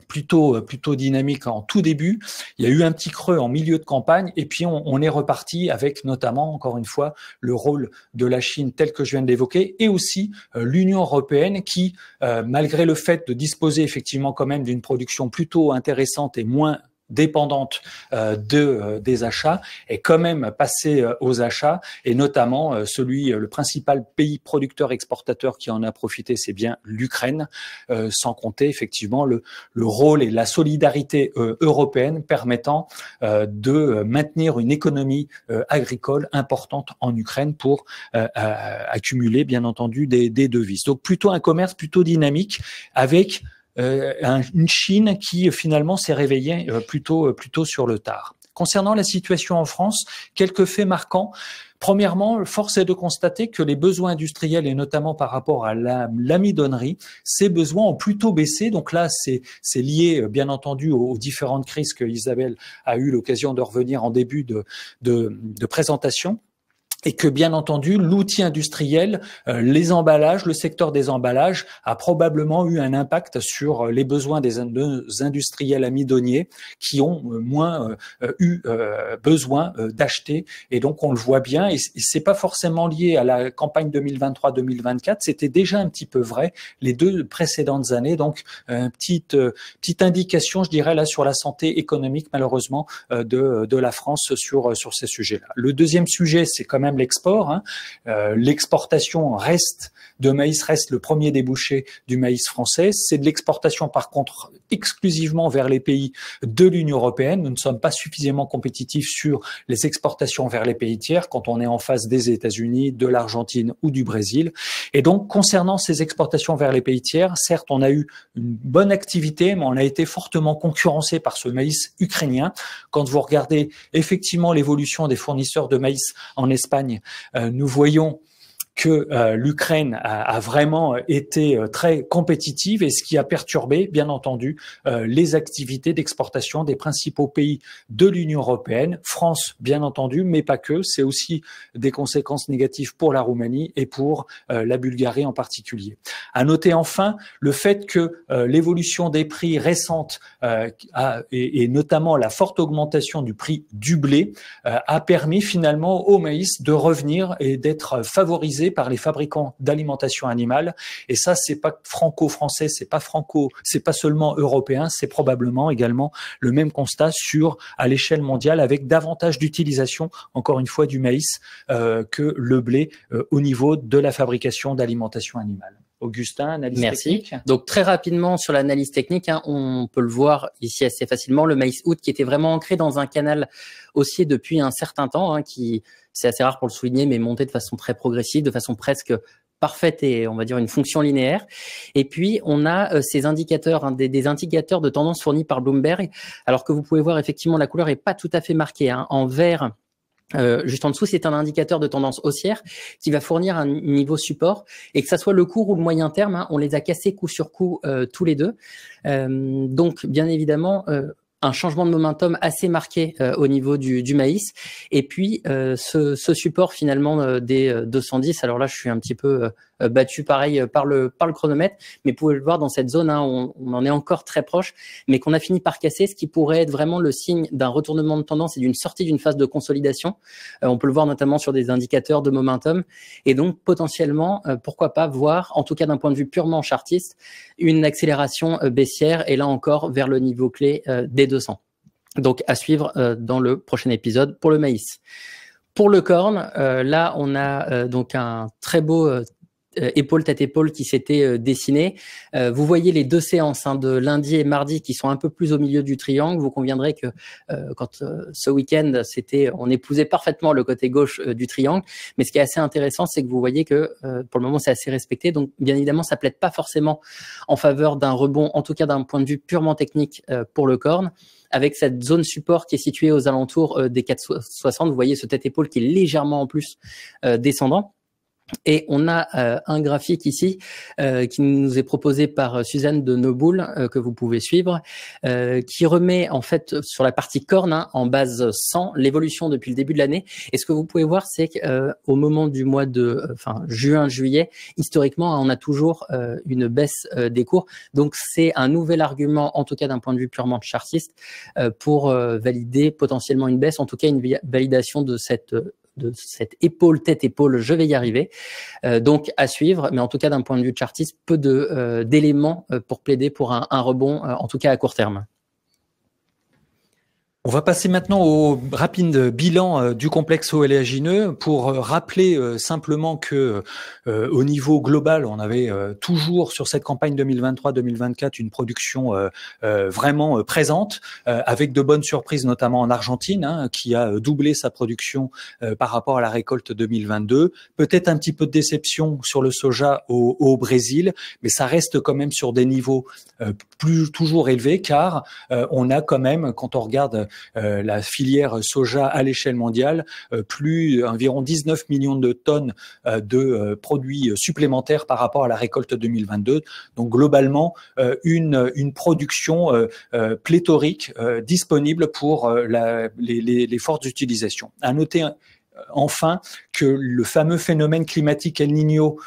plutôt dynamique en tout début. Il y a eu un petit creux en milieu de campagne et puis on est reparti avec notamment, encore une fois, le rôle de la Chine tel que je viens de l'évoquer et aussi l'Union européenne qui, malgré le fait de disposer effectivement quand même d'une production plutôt intéressante et moins dépendante des achats est quand même passé aux achats et notamment le principal pays producteur exportateur qui en a profité, c'est bien l'Ukraine, sans compter effectivement le rôle et la solidarité européenne permettant de maintenir une économie agricole importante en Ukraine pour accumuler bien entendu des devises. Donc plutôt un commerce plutôt dynamique avec une Chine qui finalement s'est réveillée plutôt sur le tard. Concernant la situation en France, quelques faits marquants. Premièrement, force est de constater que les besoins industriels, et notamment par rapport à l'amidonnerie, ces besoins ont plutôt baissé. Donc là, c'est lié, bien entendu, aux différentes crises que Isabelle a eu l'occasion de revenir en début de présentation. Et que bien entendu, l'outil industriel, les emballages, le secteur des emballages a probablement eu un impact sur les besoins des industriels amidonniers qui ont moins eu besoin d'acheter. Et donc on le voit bien, et c'est pas forcément lié à la campagne 2023-2024, c'était déjà un petit peu vrai les deux précédentes années. Donc petite indication, je dirais là sur la santé économique malheureusement de la France sur ces sujets-là. Le deuxième sujet, c'est quand même l'export. L'exportation de maïs reste le premier débouché du maïs français. C'est de l'exportation par contre exclusivement vers les pays de l'Union européenne. Nous ne sommes pas suffisamment compétitifs sur les exportations vers les pays tiers quand on est en face des États-Unis, de l'Argentine ou du Brésil. Et donc concernant ces exportations vers les pays tiers, certes on a eu une bonne activité, mais on a été fortement concurrencé par ce maïs ukrainien. Quand vous regardez effectivement l'évolution des fournisseurs de maïs en Espagne, nous voyons que l'Ukraine a vraiment été très compétitive et ce qui a perturbé, bien entendu, les activités d'exportation des principaux pays de l'Union européenne, France, bien entendu, mais pas que. C'est aussi des conséquences négatives pour la Roumanie et pour la Bulgarie en particulier. À noter enfin le fait que l'évolution des prix récentes et notamment la forte augmentation du prix du blé a permis finalement au maïs de revenir et d'être favorisé par les fabricants d'alimentation animale. Et ça, c'est pas franco-français, c'est pas seulement européen, c'est probablement également le même constat à l'échelle mondiale avec davantage d'utilisation, encore une fois, du maïs que le blé au niveau de la fabrication d'alimentation animale. Augustin, analyse technique. Merci. Donc très rapidement sur l'analyse technique, on peut le voir ici assez facilement, le maïs août qui était vraiment ancré dans un canal haussier depuis un certain temps, qui c'est assez rare pour le souligner, mais monté de façon très progressive, de façon presque parfaite et on va dire une fonction linéaire. Et puis on a ces indicateurs, des indicateurs de tendance fournis par Bloomberg, alors que vous pouvez voir effectivement la couleur est pas tout à fait marquée, en vert. Juste en dessous, c'est un indicateur de tendance haussière qui va fournir un niveau support et que ça soit le court ou le moyen terme, on les a cassés coup sur coup tous les deux. Donc, bien évidemment, un changement de momentum assez marqué au niveau du maïs. Et puis, ce support finalement des 210, alors là, je suis un petit peu battu pareil par le chronomètre, mais vous pouvez le voir dans cette zone, on en est encore très proche, mais qu'on a fini par casser, ce qui pourrait être vraiment le signe d'un retournement de tendance et d'une sortie d'une phase de consolidation. On peut le voir notamment sur des indicateurs de momentum, et donc potentiellement, pourquoi pas voir, en tout cas d'un point de vue purement chartiste, une accélération baissière, et là encore vers le niveau clé des 200. Donc à suivre dans le prochain épisode pour le maïs. Pour le corn, là on a donc un très beau épaule tête épaule qui s'était dessinée. Vous voyez les deux séances de lundi et mardi qui sont un peu plus au milieu du triangle. Vous conviendrez que quand ce week-end on épousait parfaitement le côté gauche du triangle. Mais ce qui est assez intéressant, c'est que vous voyez que pour le moment c'est assez respecté. Donc bien évidemment ça plaide pas forcément en faveur d'un rebond, en tout cas d'un point de vue purement technique pour le corne. Avec cette zone support qui est située aux alentours des 4,60, vous voyez ce tête-épaule qui est légèrement en plus descendant. Et on a un graphique ici qui nous est proposé par Suzanne de Noboul, que vous pouvez suivre, qui remet en fait sur la partie corne en base 100 l'évolution depuis le début de l'année. Et ce que vous pouvez voir, c'est qu'au moment du mois de juin-juillet, historiquement, on a toujours une baisse des cours. Donc c'est un nouvel argument, en tout cas d'un point de vue purement chartiste, pour valider potentiellement une baisse, en tout cas une validation de cette épaule, tête-épaule, je vais y arriver. Donc à suivre, mais en tout cas d'un point de vue chartiste, peu d'éléments pour plaider pour un rebond, en tout cas à court terme. On va passer maintenant au rapide bilan du complexe oléagineux pour rappeler simplement que au niveau global, on avait toujours sur cette campagne 2023-2024 une production vraiment présente, avec de bonnes surprises notamment en Argentine, qui a doublé sa production par rapport à la récolte 2022. Peut-être un petit peu de déception sur le soja au Brésil, mais ça reste quand même sur des niveaux toujours élevés, car on a quand même, quand on regarde la filière soja à l'échelle mondiale, environ 19 millions de tonnes de produits supplémentaires par rapport à la récolte 2022. Donc globalement, une production pléthorique disponible pour les fortes utilisations. À noter enfin que le fameux phénomène climatique El Niño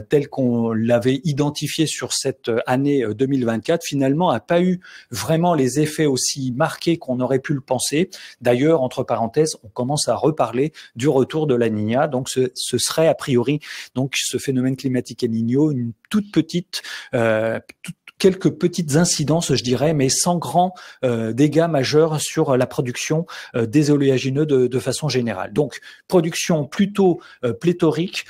tel qu'on l'avait identifié sur cette année 2024 finalement n'a pas eu vraiment les effets aussi marqués qu'on aurait pu le penser. D'ailleurs, entre parenthèses, on commence à reparler du retour de la Niña. Donc ce serait a priori donc ce phénomène climatique El Niño une toute petite quelques petites incidences, je dirais, mais sans grands dégâts majeurs sur la production des oléagineux de façon générale. Donc, production plutôt pléthorique,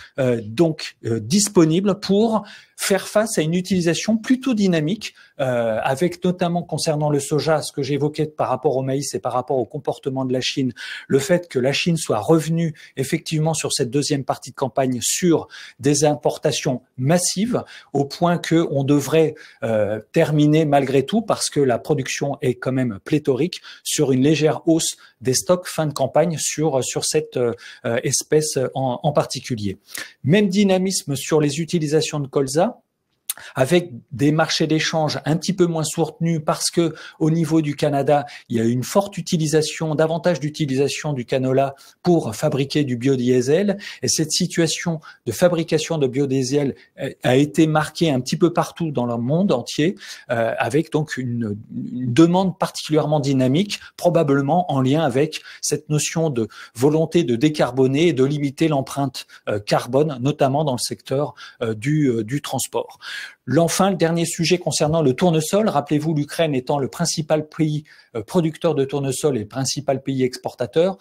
disponible pour faire face à une utilisation plutôt dynamique, avec notamment concernant le soja, ce que j'évoquais par rapport au maïs et par rapport au comportement de la Chine, le fait que la Chine soit revenue effectivement sur cette deuxième partie de campagne sur des importations massives, au point que on devrait terminer malgré tout, parce que la production est quand même pléthorique, sur une légère hausse des stocks fin de campagne sur cette espèce en particulier. Même dynamisme sur les utilisations de colza, avec des marchés d'échange un petit peu moins soutenus parce que au niveau du Canada, il y a une forte utilisation, davantage d'utilisation du canola pour fabriquer du biodiesel, et cette situation de fabrication de biodiesel a été marquée un petit peu partout dans le monde entier, avec donc une demande particulièrement dynamique, probablement en lien avec cette notion de volonté de décarboner et de limiter l'empreinte carbone, notamment dans le secteur du transport. Enfin, le dernier sujet concernant le tournesol, rappelez-vous, l'Ukraine étant le principal pays producteur de tournesol et le principal pays exportateur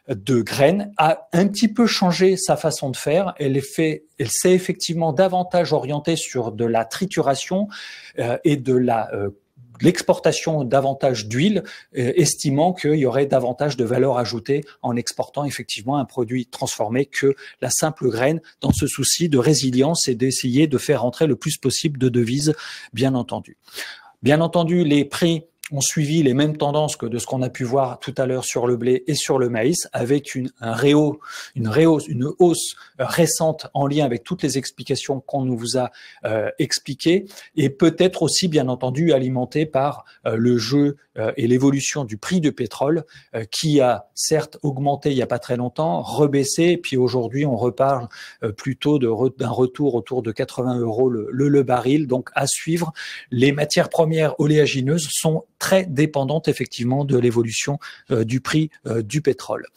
de graines, a un petit peu changé sa façon de faire. Elle s'est effectivement davantage orientée sur de la trituration et de l'exportation davantage d'huile, estimant qu'il y aurait davantage de valeur ajoutée en exportant effectivement un produit transformé que la simple graine, dans ce souci de résilience et d'essayer de faire entrer le plus possible de devises, bien entendu. Bien entendu, les prix ont suivi les mêmes tendances que de ce qu'on a pu voir tout à l'heure sur le blé et sur le maïs, avec une hausse récente en lien avec toutes les explications qu'on nous vous a expliquées, et peut-être aussi bien entendu alimentée par le jeu et l'évolution du prix du pétrole, qui a certes augmenté il n'y a pas très longtemps, rebaissé, et puis aujourd'hui on reparle plutôt d'un retour autour de 80 € le baril. Donc à suivre, les matières premières oléagineuses sont très dépendante effectivement de l'évolution du prix du pétrole.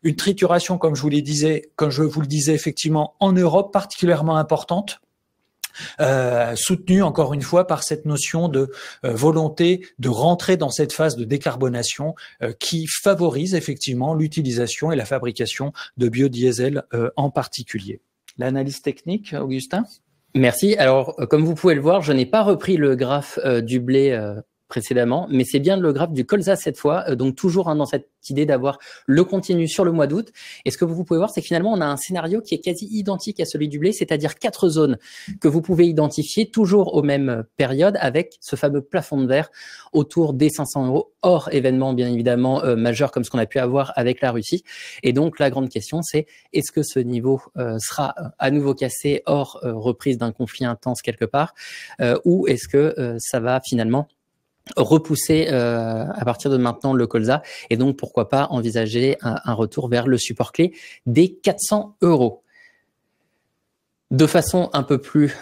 Une trituration, comme je vous le disais effectivement en Europe, particulièrement importante, soutenue encore une fois par cette notion de volonté de rentrer dans cette phase de décarbonation qui favorise effectivement l'utilisation et la fabrication de biodiesel en particulier. L'analyse technique, Augustin ? Merci. Alors, comme vous pouvez le voir, je n'ai pas repris le graphe du blé précédemment, mais c'est bien le graphe du colza cette fois, donc toujours dans cette idée d'avoir le continu sur le mois d'août. Et ce que vous pouvez voir, c'est que finalement, on a un scénario qui est quasi identique à celui du blé, c'est-à-dire 4 zones que vous pouvez identifier toujours aux mêmes périodes avec ce fameux plafond de verre autour des 500 €, hors événement bien évidemment majeur comme ce qu'on a pu avoir avec la Russie. Et donc, la grande question, c'est est-ce que ce niveau sera à nouveau cassé hors reprise d'un conflit intense quelque part, ou est-ce que ça va finalement repousser à partir de maintenant le colza, et donc pourquoi pas envisager un retour vers le support clé des 400 €. De façon un peu plus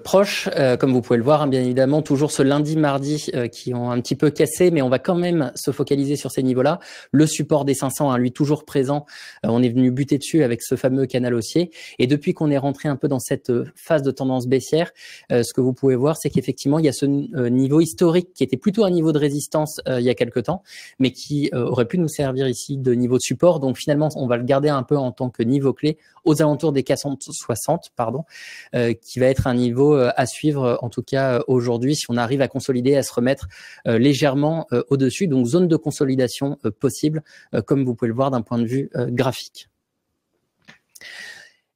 proche, comme vous pouvez le voir, hein, bien évidemment, toujours ce lundi, mardi qui ont un petit peu cassé, mais on va quand même se focaliser sur ces niveaux-là. Le support des 500, hein, lui toujours présent, on est venu buter dessus avec ce fameux canal haussier. Et depuis qu'on est rentré un peu dans cette phase de tendance baissière, ce que vous pouvez voir, c'est qu'effectivement, il y a ce niveau historique qui était plutôt un niveau de résistance il y a quelque temps, mais qui aurait pu nous servir ici de niveau de support. Donc finalement, on va le garder un peu en tant que niveau clé aux alentours des 460, qui va être un niveau à suivre, en tout cas aujourd'hui, si on arrive à consolider, à se remettre légèrement au-dessus. Donc, zone de consolidation possible, comme vous pouvez le voir d'un point de vue graphique.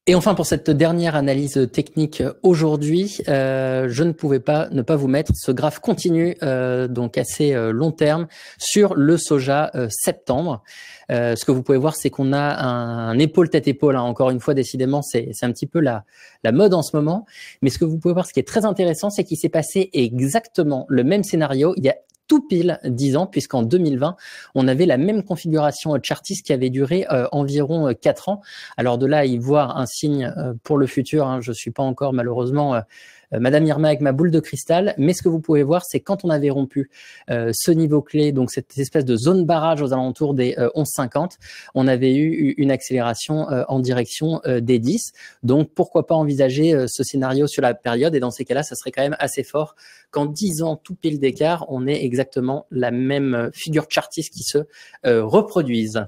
Et enfin, pour cette dernière analyse technique aujourd'hui, je ne pouvais pas ne pas vous mettre ce graphe continu, donc assez long terme, sur le soja septembre. Ce que vous pouvez voir, c'est qu'on a un épaule tête-épaule. Hein. Encore une fois, décidément, c'est un petit peu la mode en ce moment. Mais ce que vous pouvez voir, ce qui est très intéressant, c'est qu'il s'est passé exactement le même scénario il y a tout pile 10 ans, puisqu'en 2020, on avait la même configuration chartiste qui avait duré environ 4 ans. Alors de là, y voir un signe pour le futur, hein, je suis pas encore malheureusement Madame Irma avec ma boule de cristal, mais ce que vous pouvez voir, c'est quand on avait rompu ce niveau clé, donc cette espèce de zone barrage aux alentours des 11,50, on avait eu une accélération en direction des 10. Donc pourquoi pas envisager ce scénario sur la période, et dans ces cas-là, ça serait quand même assez fort qu'en 10 ans, tout pile d'écart, on ait exactement la même figure chartiste qui se reproduise.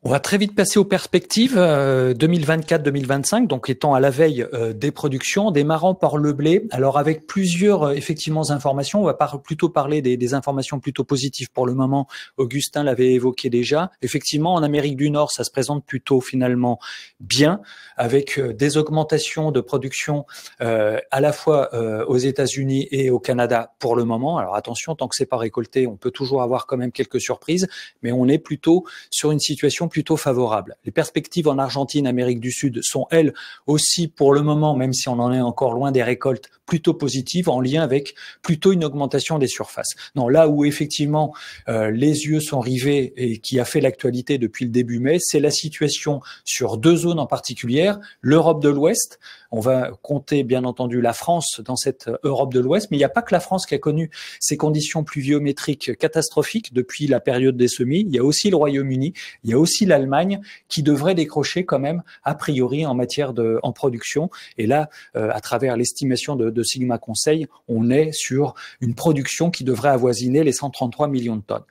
On va très vite passer aux perspectives 2024-2025, donc étant à la veille des productions, démarrant par le blé. Alors avec plusieurs effectivement informations, on va plutôt parler des informations plutôt positives pour le moment. Augustin l'avait évoqué déjà. Effectivement, en Amérique du Nord, ça se présente plutôt finalement bien, avec des augmentations de production à la fois aux États-Unis et au Canada pour le moment. Alors attention, tant que c'est pas récolté, on peut toujours avoir quand même quelques surprises, mais on est plutôt sur une situation plutôt favorable. Les perspectives en Argentine, Amérique du Sud sont elles aussi pour le moment, même si on en est encore loin des récoltes, plutôt positives, en lien avec plutôt une augmentation des surfaces. Non, là où effectivement les yeux sont rivés et qui a fait l'actualité depuis le début mai, c'est la situation sur deux zones en particulier, l'Europe de l'Ouest. On va compter bien entendu la France dans cette Europe de l'Ouest, mais il n'y a pas que la France qui a connu ces conditions pluviométriques catastrophiques depuis la période des semis. Il y a aussi le Royaume-Uni, il y a aussi l'Allemagne qui devrait décrocher quand même a priori en matière en production. Et là, à travers l'estimation de Sigma Conseil, on est sur une production qui devrait avoisiner les 133 millions de tonnes.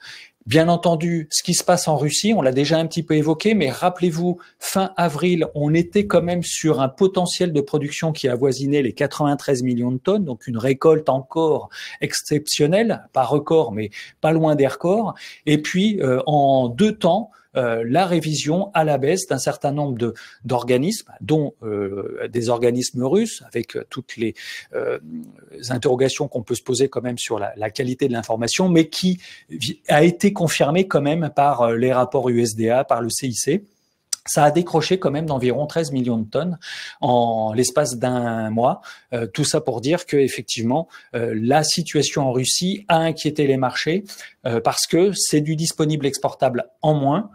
Bien entendu, ce qui se passe en Russie, on l'a déjà un petit peu évoqué, mais rappelez-vous, fin avril, on était quand même sur un potentiel de production qui avoisinait les 93 millions de tonnes, donc une récolte encore exceptionnelle, pas record, mais pas loin des records. Et puis, en 2 temps, la révision à la baisse d'un certain nombre d'organismes, dont des organismes russes, avec toutes les interrogations qu'on peut se poser quand même sur la qualité de l'information, mais qui a été confirmé quand même par les rapports USDA, par le CIC. Ça a décroché quand même d'environ 13 millions de tonnes en l'espace d'un mois. Tout ça pour dire que effectivement la situation en Russie a inquiété les marchés parce que c'est du disponible exportable en moins.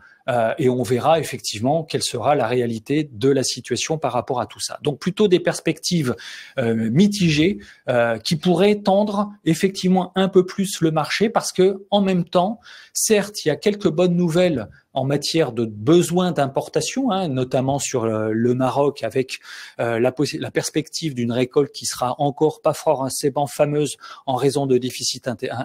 Et on verra effectivement quelle sera la réalité de la situation par rapport à tout ça. Donc plutôt des perspectives mitigées qui pourraient tendre effectivement un peu plus le marché parce que en même temps, certes, il y a quelques bonnes nouvelles en matière de besoin d'importation, hein, notamment sur le Maroc, avec la perspective d'une récolte qui sera encore pas forcément fameuse en raison de déficits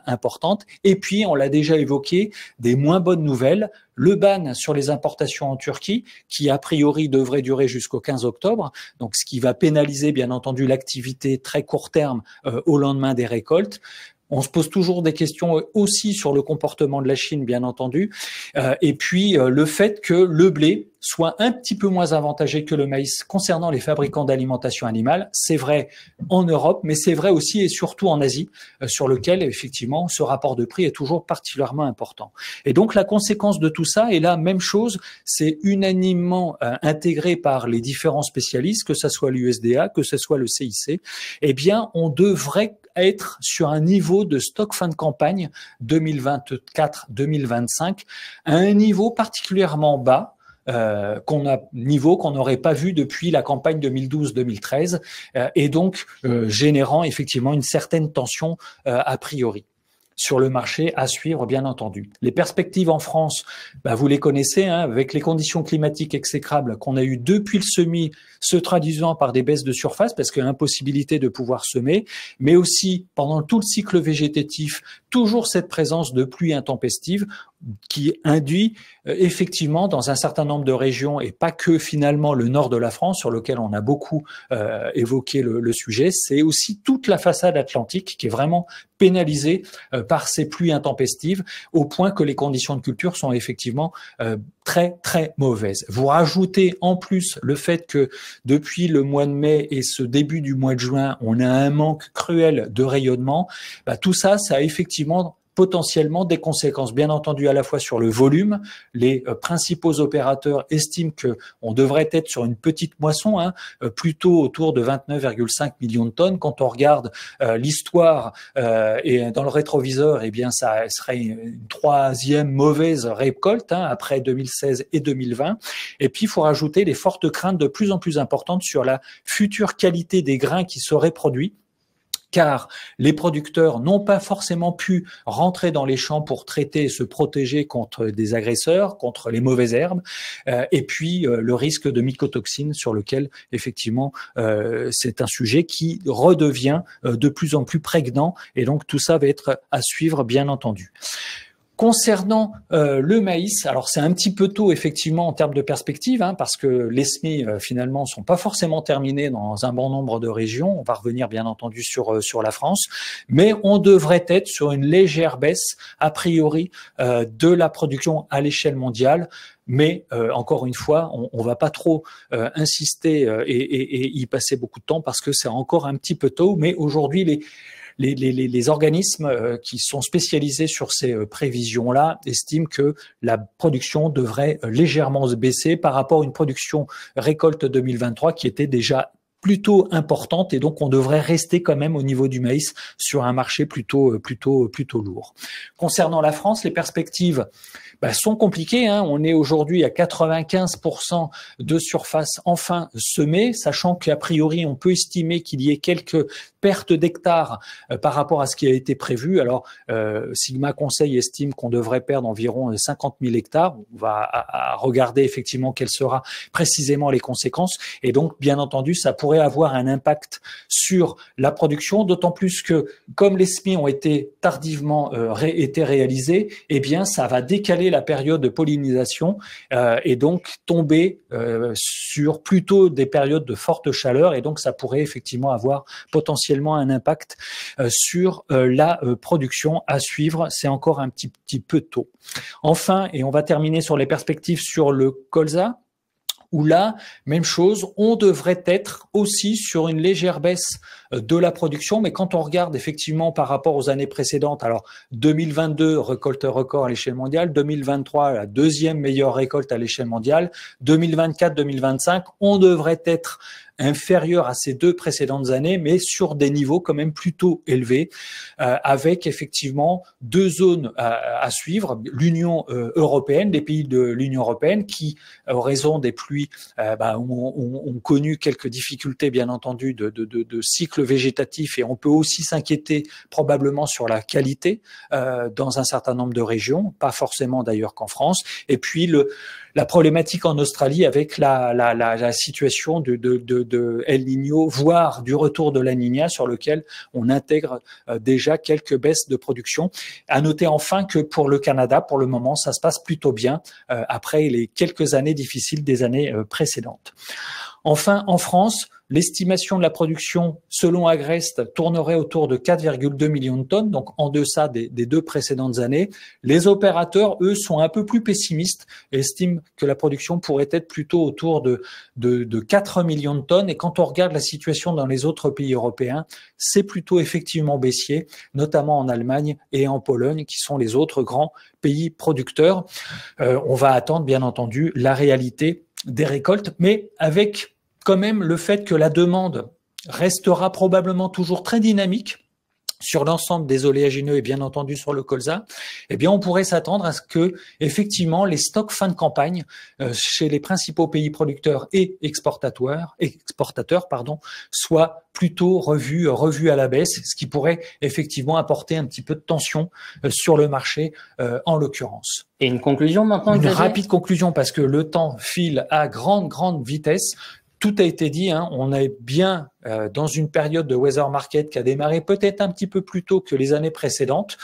importantes. Et puis, on l'a déjà évoqué, des moins bonnes nouvelles. Le ban sur les importations en Turquie, qui a priori devrait durer jusqu'au 15 octobre, donc ce qui va pénaliser bien entendu l'activité très court terme au lendemain des récoltes. On se pose toujours des questions aussi sur le comportement de la Chine, bien entendu, et puis le fait que le blé soit un petit peu moins avantagé que le maïs concernant les fabricants d'alimentation animale. C'est vrai en Europe, mais c'est vrai aussi et surtout en Asie, sur lequel, effectivement, ce rapport de prix est toujours particulièrement important. Et donc, la conséquence de tout ça, et là, même chose, c'est unanimement intégré par les différents spécialistes, que ce soit l'USDA, que ce soit le CIC, eh bien, on devrait être sur un niveau de stock fin de campagne 2024-2025, à un niveau particulièrement bas, qu'on n'aurait pas vu depuis la campagne 2012-2013, et donc générant effectivement une certaine tension a priori sur le marché à suivre, bien entendu. Les perspectives en France, vous les connaissez, hein, avec les conditions climatiques exécrables qu'on a eues depuis le semis, se traduisant par des baisses de surface, parce qu'il y a impossibilité de pouvoir semer, mais aussi pendant tout le cycle végétatif, toujours cette présence de pluies intempestives qui induit effectivement dans un certain nombre de régions, et pas que finalement le nord de la France, sur lequel on a beaucoup évoqué le sujet, c'est aussi toute la façade atlantique qui est vraiment pénalisée par ces pluies intempestives, au point que les conditions de culture sont effectivement très très mauvaises. Vous rajoutez en plus le fait que depuis le mois de mai et ce début du mois de juin, on a un manque cruel de rayonnement, tout ça, ça a effectivement potentiellement des conséquences, bien entendu, à la fois sur le volume. Les principaux opérateurs estiment que on devrait être sur une petite moisson, plutôt autour de 29,5 millions de tonnes. Quand on regarde l'histoire et dans le rétroviseur, eh bien, ça serait une troisième mauvaise récolte après 2016 et 2020. Et puis, il faut rajouter les fortes craintes de plus en plus importantes sur la future qualité des grains qui seraient produits, car les producteurs n'ont pas forcément pu rentrer dans les champs pour traiter et se protéger contre des agresseurs, contre les mauvaises herbes, et puis le risque de mycotoxines sur lequel, effectivement, c'est un sujet qui redevient de plus en plus prégnant, et donc tout ça va être à suivre, bien entendu. Concernant le maïs, alors c'est un petit peu tôt effectivement en termes de perspective, parce que les semis finalement sont pas forcément terminés dans un bon nombre de régions. On va revenir bien entendu sur la France, mais on devrait être sur une légère baisse a priori de la production à l'échelle mondiale. Mais encore une fois, on va pas trop insister et y passer beaucoup de temps parce que c'est encore un petit peu tôt. Mais aujourd'hui, les organismes qui sont spécialisés sur ces prévisions-là estiment que la production devrait légèrement se baisser par rapport à une production récolte 2023 qui était déjà plutôt importante, et donc on devrait rester quand même au niveau du maïs sur un marché plutôt lourd. Concernant la France, les perspectives sont compliquées. On est aujourd'hui à 95% de surface enfin semée, sachant qu'a priori on peut estimer qu'il y ait quelques pertes d'hectares par rapport à ce qui a été prévu. Alors Sigma Conseil estime qu'on devrait perdre environ 50 000 hectares. On va à regarder effectivement quelles seront précisément les conséquences, et donc bien entendu ça pourrait avoir un impact sur la production, d'autant plus que comme les semis ont été tardivement été réalisés, eh bien ça va décaler la période de pollinisation et donc tomber sur plutôt des périodes de forte chaleur, et donc ça pourrait effectivement avoir potentiellement un impact sur la production à suivre. C'est encore un petit peu tôt. Enfin, et on va terminer sur les perspectives sur le colza, où là, même chose, on devrait être aussi sur une légère baisse de la production, mais quand on regarde effectivement par rapport aux années précédentes, alors 2022, récolte record à l'échelle mondiale, 2023, la deuxième meilleure récolte à l'échelle mondiale, 2024-2025, on devrait être inférieurs à ces 2 précédentes années, mais sur des niveaux quand même plutôt élevés, avec effectivement 2 zones à suivre. L'Union européenne, les pays de l'Union européenne qui, en raison des pluies, ont connu quelques difficultés, bien entendu, de cycle végétatif, et on peut aussi s'inquiéter probablement sur la qualité dans un certain nombre de régions, pas forcément d'ailleurs qu'en France. Et puis la problématique en Australie avec la situation de El Niño, voire du retour de la Niña, sur lequel on intègre déjà quelques baisses de production. À noter enfin que pour le Canada, pour le moment, ça se passe plutôt bien après les quelques années difficiles des années précédentes. Enfin, en France, l'estimation de la production, selon Agreste, tournerait autour de 4,2 millions de tonnes, donc en deçà des 2 précédentes années. Les opérateurs, eux, sont un peu plus pessimistes et estiment que la production pourrait être plutôt autour de 4 millions de tonnes. Et quand on regarde la situation dans les autres pays européens, c'est plutôt effectivement baissier, notamment en Allemagne et en Pologne, qui sont les autres grands pays producteurs. On va attendre, bien entendu, la réalité des récoltes, mais avec quand même le fait que la demande restera probablement toujours très dynamique sur l'ensemble des oléagineux et bien entendu sur le colza, eh bien on pourrait s'attendre à ce que effectivement les stocks fin de campagne chez les principaux pays producteurs et exportateurs soient plutôt revus à la baisse, ce qui pourrait effectivement apporter un petit peu de tension sur le marché en l'occurrence. Et une conclusion maintenant, Une Xavier ? rapide conclusion, parce que le temps file à grande vitesse. Tout a été dit, hein, on est bien dans une période de weather market qui a démarré peut-être un petit peu plus tôt que les années précédentes,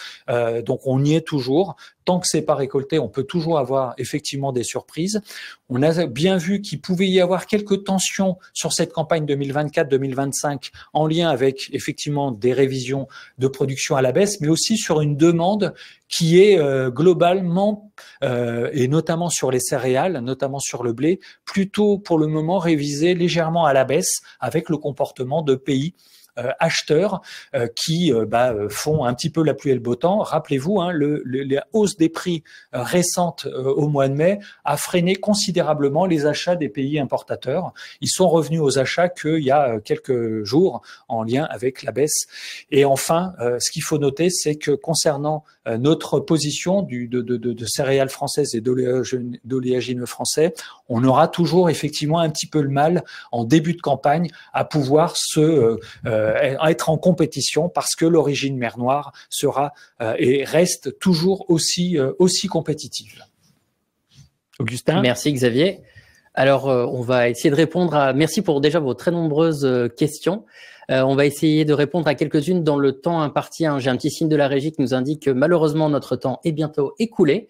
donc on y est toujours. Tant que c'est pas récolté, on peut toujours avoir effectivement des surprises. On a bien vu qu'il pouvait y avoir quelques tensions sur cette campagne 2024-2025 en lien avec effectivement des révisions de production à la baisse, mais aussi sur une demande qui est globalement, et notamment sur les céréales, notamment sur le blé, plutôt pour le moment révisée légèrement à la baisse avec le comportement de pays acheteurs qui font un petit peu la pluie et le beau temps. Rappelez-vous, hein, la hausse des prix récente au mois de mai a freiné considérablement les achats des pays importateurs. Ils sont revenus aux achats qu'il y a quelques jours en lien avec la baisse. Et enfin, ce qu'il faut noter, c'est que concernant notre position de céréales françaises et d'oléagineux français, on aura toujours effectivement un petit peu le mal en début de campagne à pouvoir être en compétition, parce que l'origine mer Noire sera et reste toujours aussi compétitive. Augustin ? Merci Xavier. Alors, on va essayer de répondre à... Merci pour déjà vos très nombreuses questions. On va essayer de répondre à quelques-unes dans le temps imparti. J'ai un petit signe de la régie qui nous indique que malheureusement notre temps est bientôt écoulé.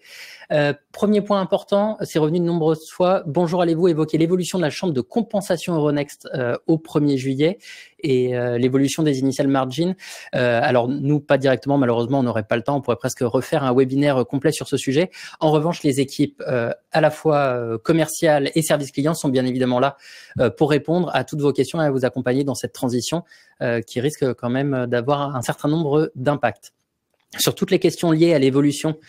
Premier point important, c'est revenu de nombreuses fois. Bonjour, allez-vous évoquer l'évolution de la chambre de compensation Euronext au 1er juillet et l'évolution des initial margins? Alors nous, pas directement, malheureusement, on n'aurait pas le temps. On pourrait presque refaire un webinaire complet sur ce sujet. En revanche, les équipes à la fois commerciales et service client sont bien évidemment là pour répondre à toutes vos questions et à vous accompagner dans cette transition qui risque quand même d'avoir un certain nombre d'impacts. Sur toutes les questions liées à l'évolution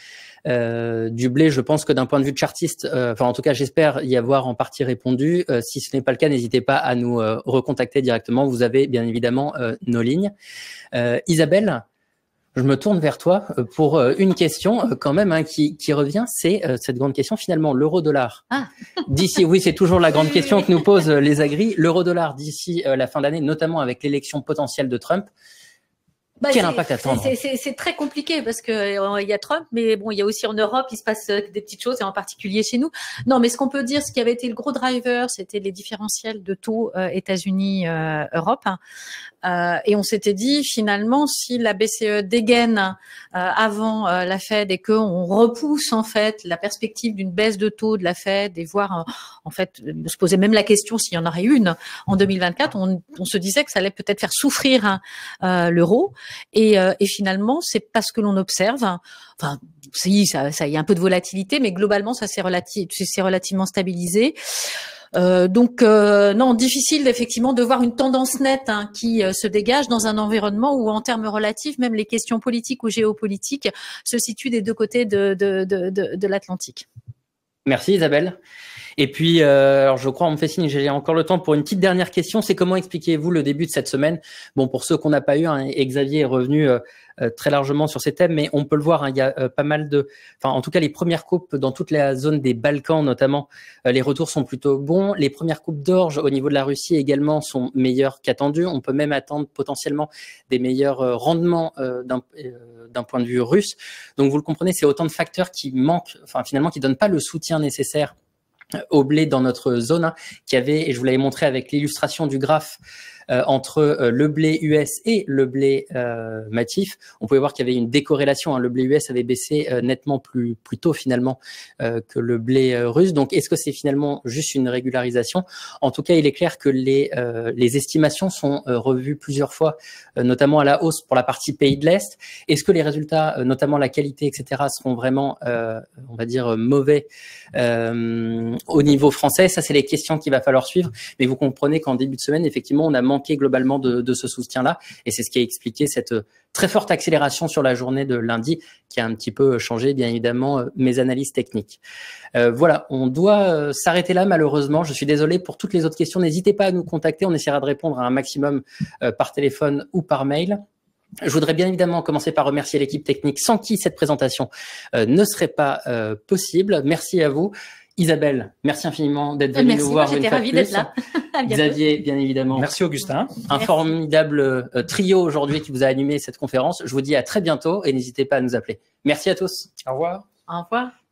du blé, je pense que d'un point de vue de chartiste, en tout cas j'espère y avoir en partie répondu. Si ce n'est pas le cas, n'hésitez pas à nous recontacter directement. Vous avez bien évidemment nos lignes. Isabelle, je me tourne vers toi pour une question quand même qui revient, c'est cette grande question finalement, l'euro-dollar. Ah. D'ici, oui, c'est toujours la grande question que nous posent les agris. L'euro-dollar d'ici la fin d'année, notamment avec l'élection potentielle de Trump. Quel impact attendre? C'est très compliqué parce que il y a Trump, mais bon, il y a aussi en Europe, il se passe des petites choses, et en particulier chez nous. Non, mais ce qu'on peut dire, ce qui avait été le gros driver, c'était les différentiels de taux États-Unis-Europe. Et on s'était dit, finalement, si la BCE dégaine avant la Fed et qu'on repousse en fait la perspective d'une baisse de taux de la Fed et voir en fait se poser même la question s'il y en aurait une en 2024, on se disait que ça allait peut-être faire souffrir l'euro. Et finalement, c'est pas ce que l'on observe. Enfin, si, ça y a un peu de volatilité, mais globalement, ça s'est relativement stabilisé. Donc non, difficile effectivement de voir une tendance nette qui se dégage dans un environnement où, en termes relatifs, même les questions politiques ou géopolitiques se situent des deux côtés de l'Atlantique. Merci Isabelle. Et puis, alors je crois, on me fait signe, j'ai encore le temps pour une petite dernière question. C'est comment expliquez-vous le début de cette semaine? Bon, pour ceux qu'on n'a pas eu, hein, et Xavier est revenu très largement sur ces thèmes, mais on peut le voir, hein, il y a pas mal de, enfin, en tout cas, les premières coupes dans toute la zone des Balkans, notamment, les retours sont plutôt bons. Les premières coupes d'orge au niveau de la Russie également sont meilleures qu'attendues. On peut même attendre potentiellement des meilleurs rendements d'un point de vue russe. Donc, vous le comprenez, c'est autant de facteurs qui manquent, enfin, finalement, qui donnent pas le soutien nécessaire au blé dans notre zone, hein, qui avait, et je vous l'avais montré avec l'illustration du graphe entre le blé US et le blé matif, on pouvait voir qu'il y avait une décorrélation, hein. Le blé US avait baissé nettement plus tôt finalement que le blé russe. Donc, est-ce que c'est finalement juste une régularisation? En tout cas, il est clair que les estimations sont revues plusieurs fois, notamment à la hausse pour la partie pays de l'Est. Est-ce que les résultats, notamment la qualité, etc., seront vraiment, on va dire, mauvais au niveau français? Ça, c'est les questions qu'il va falloir suivre. Mais vous comprenez qu'en début de semaine, effectivement, on a manqué globalement de ce soutien-là. Et c'est ce qui a expliqué cette très forte accélération sur la journée de lundi, qui a un petit peu changé, bien évidemment, mes analyses techniques. Voilà, on doit s'arrêter là, malheureusement. Je suis désolé pour toutes les autres questions. N'hésitez pas à nous contacter. On essaiera de répondre à un maximum par téléphone ou par mail. Je voudrais bien évidemment commencer par remercier l'équipe technique sans qui cette présentation ne serait pas possible. Merci à vous. Isabelle, merci infiniment d'être venue nous voir une fois de plus. J'étais ravie d'être là. Xavier, bien évidemment. Merci Augustin. Un formidable trio aujourd'hui qui vous a animé cette conférence. Je vous dis à très bientôt et n'hésitez pas à nous appeler. Merci à tous. Au revoir. Au revoir.